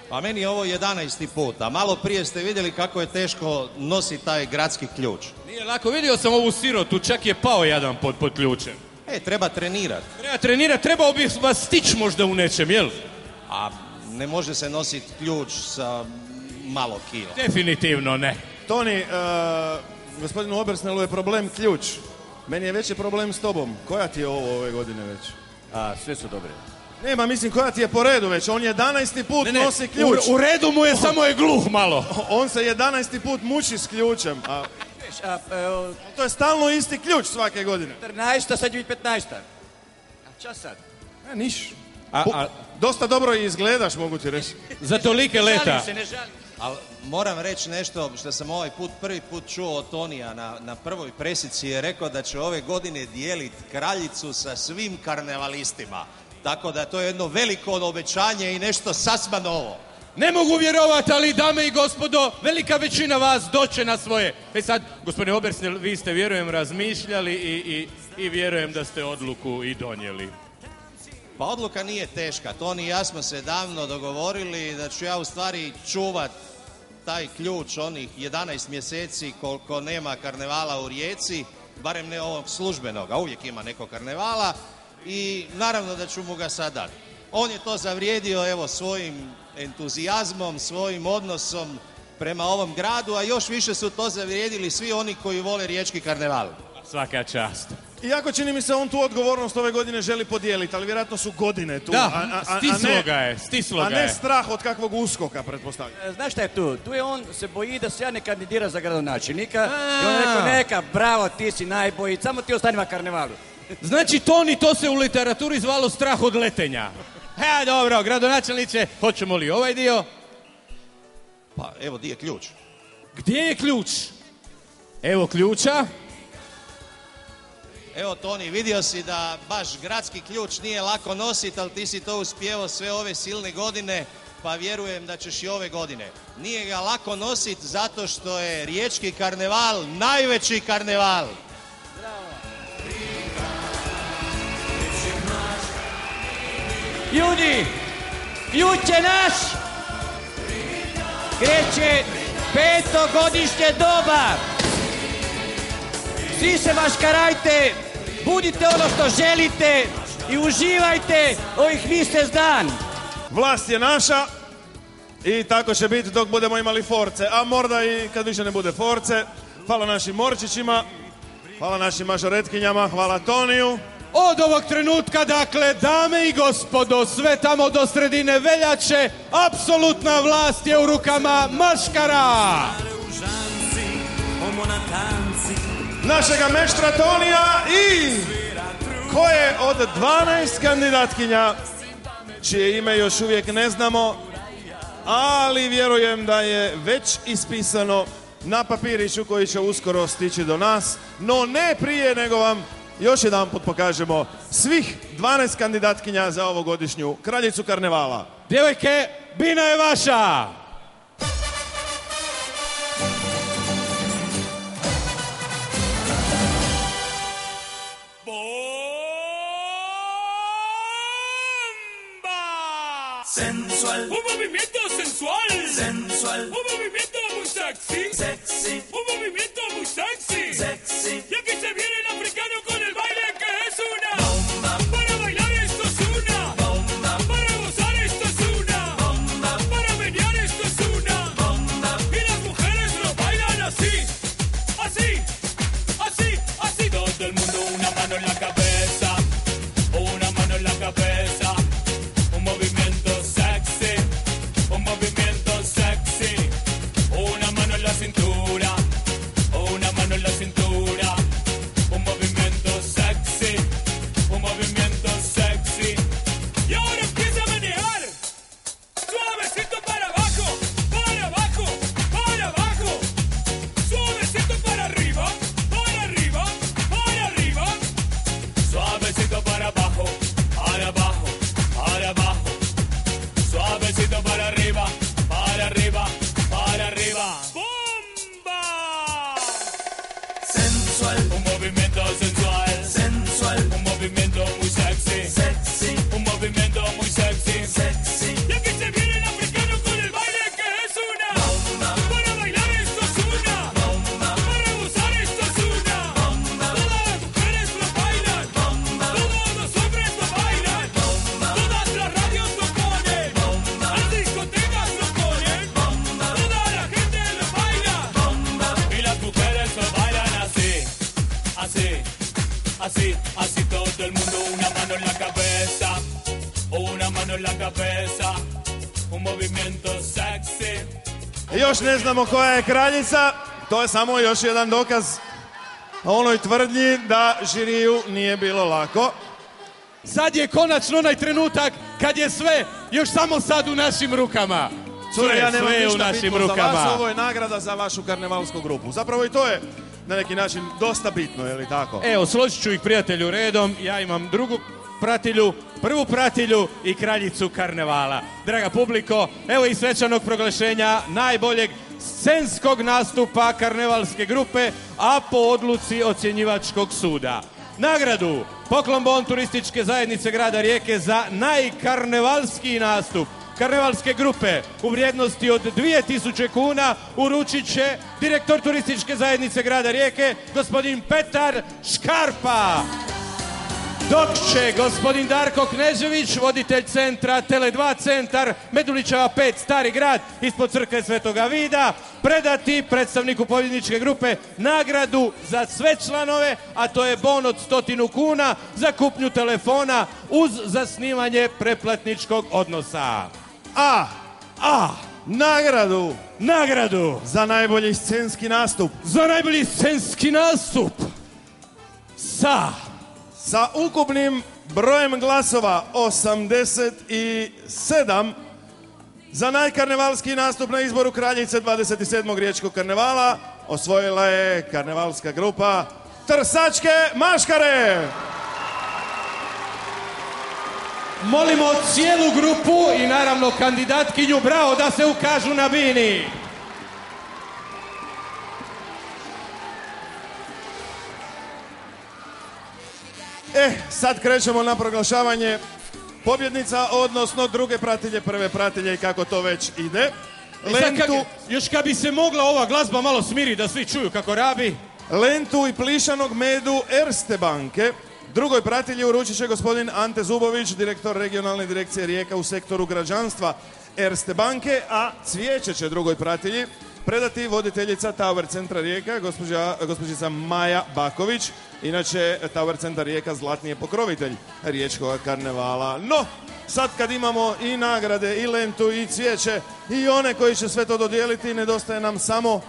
Pa meni je ovo 11. put, a malo prije ste vidjeli kako je teško nositi taj gradski ključ. Nije lako, vidio sam ovu sirotu, čak je pao jedan pod ključem. Treba trenirati. Treba trenirati, trebao bi vas stići možda u nečem, jel? A ne može se nositi ključ sa malo kila. Definitivno ne. Toni, gospodinu Obersnelu je problem ključ. Meni je veći problem s tobom. Koja ti je ovo ove godine već? Sve su dobre. Nema, mislim, koja ti je po redu već. On 11. put nosi ključ. U redu mu je, samo je gluh malo. On se 11. put muči s ključem. To je stalno isti ključ svake godine. 14. sad će biti 15. A čas sad? Niš. Dosta dobro i izgledaš, mogu ti reći. Za tolike leta. Ne žalim se. Ali moram reći nešto što sam prvi put čuo od Tonija na prvoj presici, je rekao da će ove godine dijeliti kraljicu sa svim karnevalistima. Tako da to je jedno veliko obećanje i nešto sasma novo. Ne mogu vjerovati, ali dame i gospodo, velika većina vas doće na svoje. Sad, gospodine Obersnel, vi ste, vjerujem, razmišljali i vjerujem da ste odluku i donijeli. Pa odluka nije teška. Toni i ja smo se davno dogovorili da ću ja u stvari čuvat taj ključ onih 11 mjeseci koliko nema karnevala u Rijeci, barem ne ovog službenog, a uvijek ima neko karnevala, i naravno da ću mu ga sad dati. On je to zavrijedio, evo, svojim entuzijazmom, svojim odnosom prema ovom gradu, a još više su to zavrijedili svi oni koji vole riječki karneval. Svaka čast. Iako čini mi se on tu odgovornost ove godine želi podijeliti, ali vjerojatno su godine tu. Da, stislo ga je. A ne strah od kakvog uskoka, pretpostavljam. Znaš šta je tu? Tu je on se boji da se ja ne kandidira za gradonačelnika. I on je rekao, neka, bravo, ti si najbolji, samo ti ostani na karnevalu. Znači, Toni, to se u literaturi zvalo strah od letenja. Dobro, gradonačelniče, hoćemo li ovaj dio? Pa, evo, gdje je ključ? Gdje je ključ? Evo ključa. Evo, Toni, vidio si da baš gradski ključ nije lako nositi, ali ti si to uspjevao sve ove silne godine, pa vjerujem da ćeš i ove godine. Nije ga lako nositi zato što je riječki karneval najveći karneval. Ljudi, ključ je naš! Kreće 5-godišnje doba! Svi se maškarajte, budite ono što želite i uživajte ovih mjesec dan! Vlast je naša i tako će biti dok budemo imali force, a možda i kad više ne bude force. Hvala našim morčićima, hvala našim mažoretkinjama, hvala Toniju. Od ovog trenutka, dakle, dame i gospodo, sve tamo do sredine veljače, apsolutna vlast je u rukama maškara! Našega meštra Tonija i koje od 12 kandidatkinja, čije ime još uvijek ne znamo, ali vjerujem da je već ispisano na papiriću koji će uskoro stići do nas, no ne prije nego vam još jedan put pokažemo svih 12 kandidatkinja za ovogodišnju kraljicu karnevala. Djevojke, bina je vaša! Sensual. Un movimiento sensual. Sensual. Un movimiento muy sexy. Sexy. Un movimiento muy sexy. Sexy. Y aquí se viene el africano con el baile que es una bomba. Para bailar esto es una bomba. Para gozar esto es una bomba. Para menear esto es una bomba. Y las mujeres lo bailan así. Así. Así. Así. Todo el mundo una mano en la cabeza. Una mano en la cabeza. Un movimiento sexy. Un movimiento sexy. Una mano en la cintura. Una mano en la cintura. cabeza, una mano en la cabeza, un movimiento sexy. Još ne znamo koja je kraljica, to je samo još jedan dokaz onoj tvrdnji da žiriju nije bilo lako. Sad je konačno onaj trenutak kad je sve još samo sad u našim rukama. Cure, ja nemam sve u ništa našim bitno za rukama. vas, ovo je nagrada za vašu karnevalsku grupu. Zapravo i to je na neki način dosta bitno, je li tako? Evo, složit ću ih prijatelju redom, ja imam drugu pratilju, prvu pratilju i kraljicu karnevala. Draga publiko, evo i svečanog proglašenja najboljeg scenskog nastupa karnevalske grupe, a po odluci ocjenjivačkog suda. Nagradu poklon bon turističke zajednice grada Rijeke za najkarnevalskiji nastup karnevalske grupe u vrijednosti od 2000 kuna uručit će direktor turističke zajednice grada Rijeke, gospodin Petar Škarpa. Dok će gospodin Darko Knežević, voditelj centra Tele2 centar, Medulićeva 5 Stari grad ispod crkve Svetoga Vida, predati predstavniku pobjedničke grupe nagradu za sve članove, a to je bon od 100 kuna za kupnju telefona uz zasnivanje pretplatničkog odnosa. Nagradu za najbolji scenski nastup. Za najbolji scenski nastup sa ukupnim brojem glasova 87 za najkarnevalski nastup na izboru kraljice 27. riječkog karnevala osvojila je karnevalska grupa Trsačke maškare. Molimo cijelu grupu i naravno kandidatkinju Bravo da se ukažu na bini. Sad krećemo na proglašavanje pobjednica, odnosno druge pratilje, prve pratilje i kako to već ide. Još kad bi se mogla ova glazba malo smiri da svi čuju kako rabi. Lentu i plišanog medu Erste banke. Drugoj pratilji uručit će gospodin Ante Zubović, direktor regionalne direkcije Rijeka u sektoru građanstva Erste banke, a cvijeće će drugoj pratilji predati voditeljica Tower centra Rijeka, gospođica Maja Baković. Inače, Tower centar Rijeka zlatni je pokrovitelj riječkog karnevala. No, sad kad imamo i nagrade, i lentu, i cvijeće, i one koji će sve to dodijeliti, nedostaje nam samo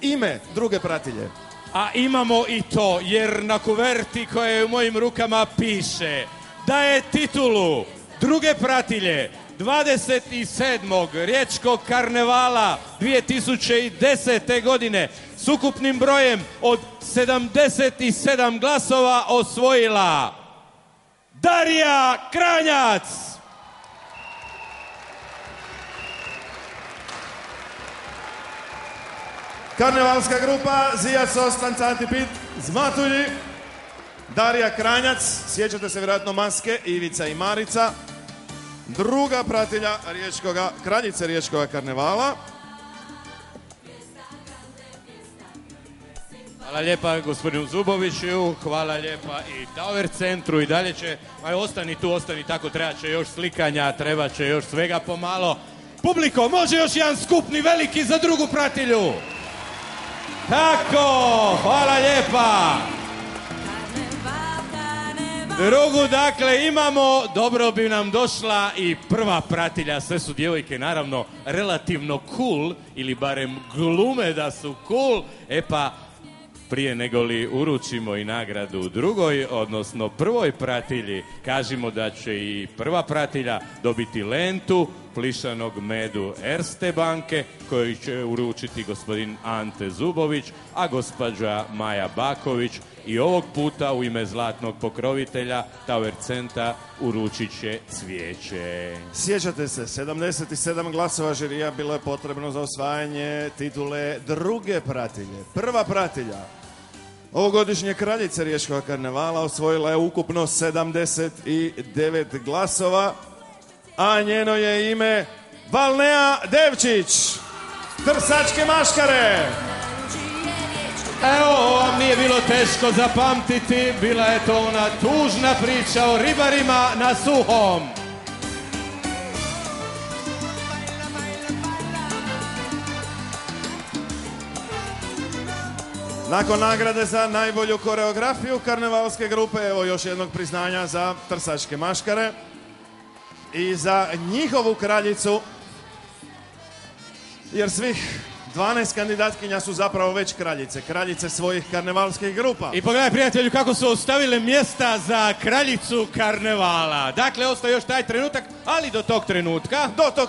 ime druge pratilje. A imamo i to, jer na kuverti koja je u mojim rukama piše da je titulu druge pratilje 27. riječkog karnevala 2010. godine s ukupnim brojem od 77 glasova osvojila Darija Kranjac. Karnevalska grupa Zijac, Ostanca, Antipit, Zmatulji, Darija Kranjac, sjećate se vjerojatno maske, Ivica i Marica, druga pratilja kraljice riječkoga karnevala. Hvala lijepa gospodinu Zuboviću, hvala lijepa i Tower centru i dalje će, ostani tu, ostani tako, treba će još slikanja, treba će još svega pomalo. Publiko, može još jedan skupni veliki za drugu pratilju? Tako, hvala lijepa. Drugu, dakle, imamo, dobro bi nam došla i prva pratilja, sve su djevojke naravno relativno cool, ili barem glume da su cool, pa prije nego li uručimo i nagradu drugoj, odnosno prvoj pratilji, kažemo da će i prva pratilja dobiti lentu plišanog medu Erste banke, koju će uručiti gospodin Ante Zubović, a gospođa Maja Baković i ovog puta u ime zlatnog pokrovitelja Tower centra uručit će cvijeće. Sjećate se, 77 glasova žirija bilo je potrebno za osvajanje titule druge pratilje. Prva pratilja ovogodišnje kraljice riječkog karnevala osvojila je ukupno 79 glasova, a njeno je ime Valnea Devčić, Trsačke maškare. Evo, ovo vam nije bilo teško zapamtiti, bila je to ona tužna priča o ribarima na suhom. Nakon nagrade za najbolju koreografiju karnevalske grupe, evo još jednog priznanja za Trsačke maškare i za njihovu kraljicu, jer svih 12 kandidatkinja su zapravo već kraljice svojih karnevalskih grupa. I pogledaj, prijatelju, kako su ostavile mjesta za kraljicu karnevala. Dakle, ostaje još taj trenutak, ali do tog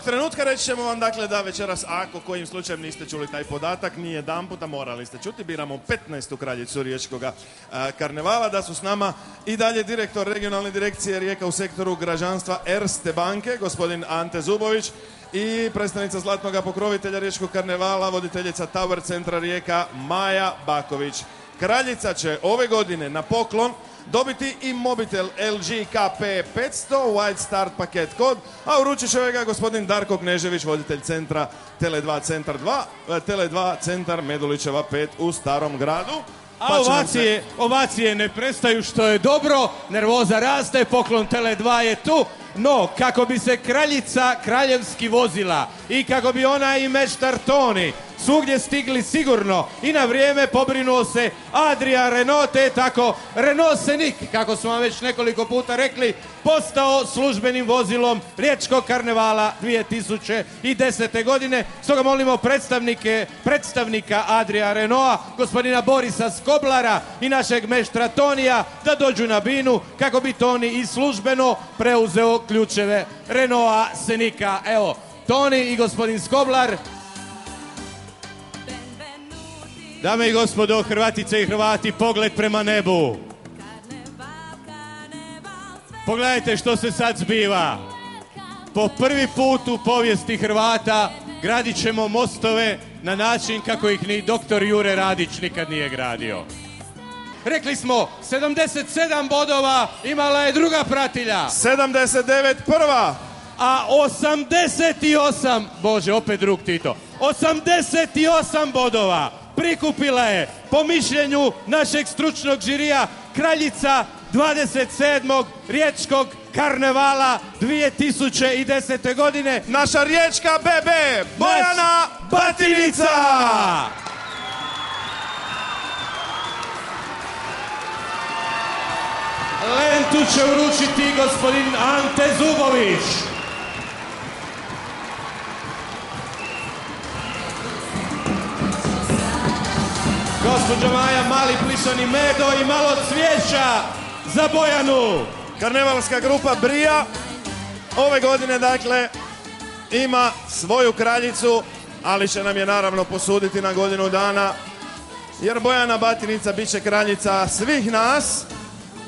trenutka reći ćemo vam dakle da večeras, ako kojim slučajem niste čuli taj podatak, nije jedan puta, morali ste čuti, biramo 15. kraljicu riječkog karnevala, da su s nama i dalje direktor regionalne direkcije Rijeka u sektoru građanstva Erste banke, gospodin Ante Zubović, i predstavnica zlatnog pokrovitelja riječkog karnevala, voditeljica Tower centra Rijeka Maja Baković. Kraljica će ove godine na poklon dobiti i mobitel LG KP 500 White Start paket kod, a uručit će ga gospodin Darko Knežević, voditelj centra Tele2 centar Medulićeva 5 u Starom gradu. A ovacije ne prestaju, što je dobro, nervoza raste, poklon Tele2 je tu. No, kako bi se kraljica kraljevski vozila i kako bi ona i meštar Toni svugdje stigli sigurno i na vrijeme, pobrinuo se Adria Renault, te tako Renault Scenic, kako smo vam već nekoliko puta rekli, postao službenim vozilom riječkog karnevala 2010. godine. Stoga molimo predstavnika Adria Renaulta, gospodina Borisa Skoblara i našeg meštra Tonija da dođu na binu kako bi Toni i službeno preuzeo ključeve Renaulta Scenica. Evo, Toni i gospodin Skoblar. Dame i gospodo, Hrvatice i Hrvati, pogled prema nebu. Pogledajte što se sad zbiva. Po prvi put u povijesti Hrvata gradit ćemo mostove na način kako ih ni doktor Jure Radić nikad nije gradio. Rekli smo, 77 bodova imala je druga pratilja. 79 prva. A 88, Bože, opet drug Tito, 88 bodova prikupila je, po mišljenju našeg stručnog žirija, kraljica 27. riječkog karnevala 2010. godine. Naša riječka bebe, Bojana Batinica! Lentu će uručiti gospodin Ante Zubović. Gospođo Maja, mali plišani medo i malo cvijeća za Bojanu. Karnevalska grupa Brija ove godine dakle ima svoju kraljicu, ali će nam je naravno posuditi na godinu dana, jer Bojana Batinica bit će kraljica svih nas.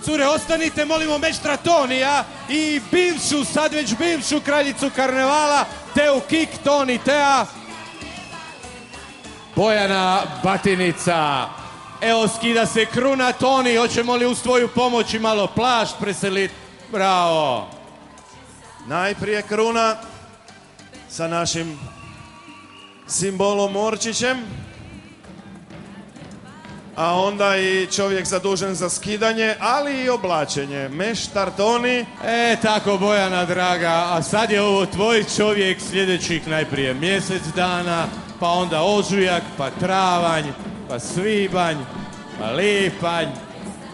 Cure, ostanite, molimo meštra Tonija i bivšu, sad već bivšu kraljicu karnevala, Teu Kik, Toni Tea. Bojana Batinica. Evo, skida se kruna. Toni, hoćemo li uz tvoju pomoć i malo plašt preseliti? Bravo. Najprije kruna sa našim simbolom Orčićem, a onda i čovjek zadužen za skidanje, ali i oblačenje. Meštar Toni. Tako, Bojana draga, a sad je ovo tvoj čovjek sljedećih najprije mjesec dana, pa onda ožujak, pa travanj, pa svibanj, pa lipanj,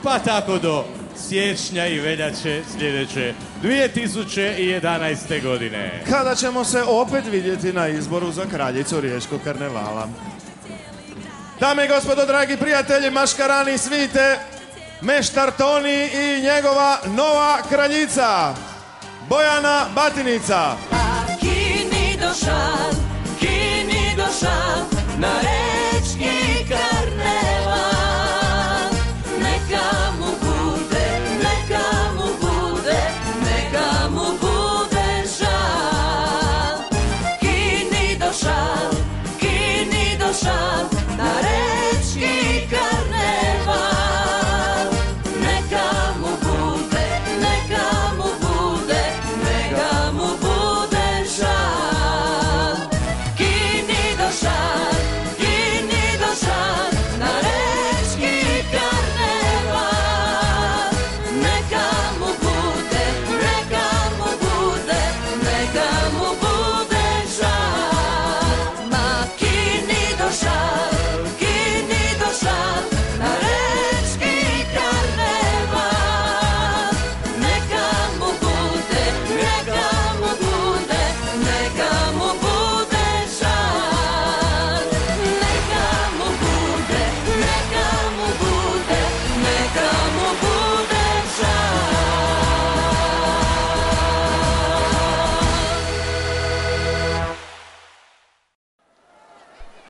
pa tako do siječnja i veljače sljedeće 2011. godine. Kada ćemo se opet vidjeti na izboru za kraljicu riječkog karnevala. Dame i gospodo, dragi prijatelji, maškarani svite, meštar Toni i njegova nova kraljica, Bojana Batinica. Kini došao, na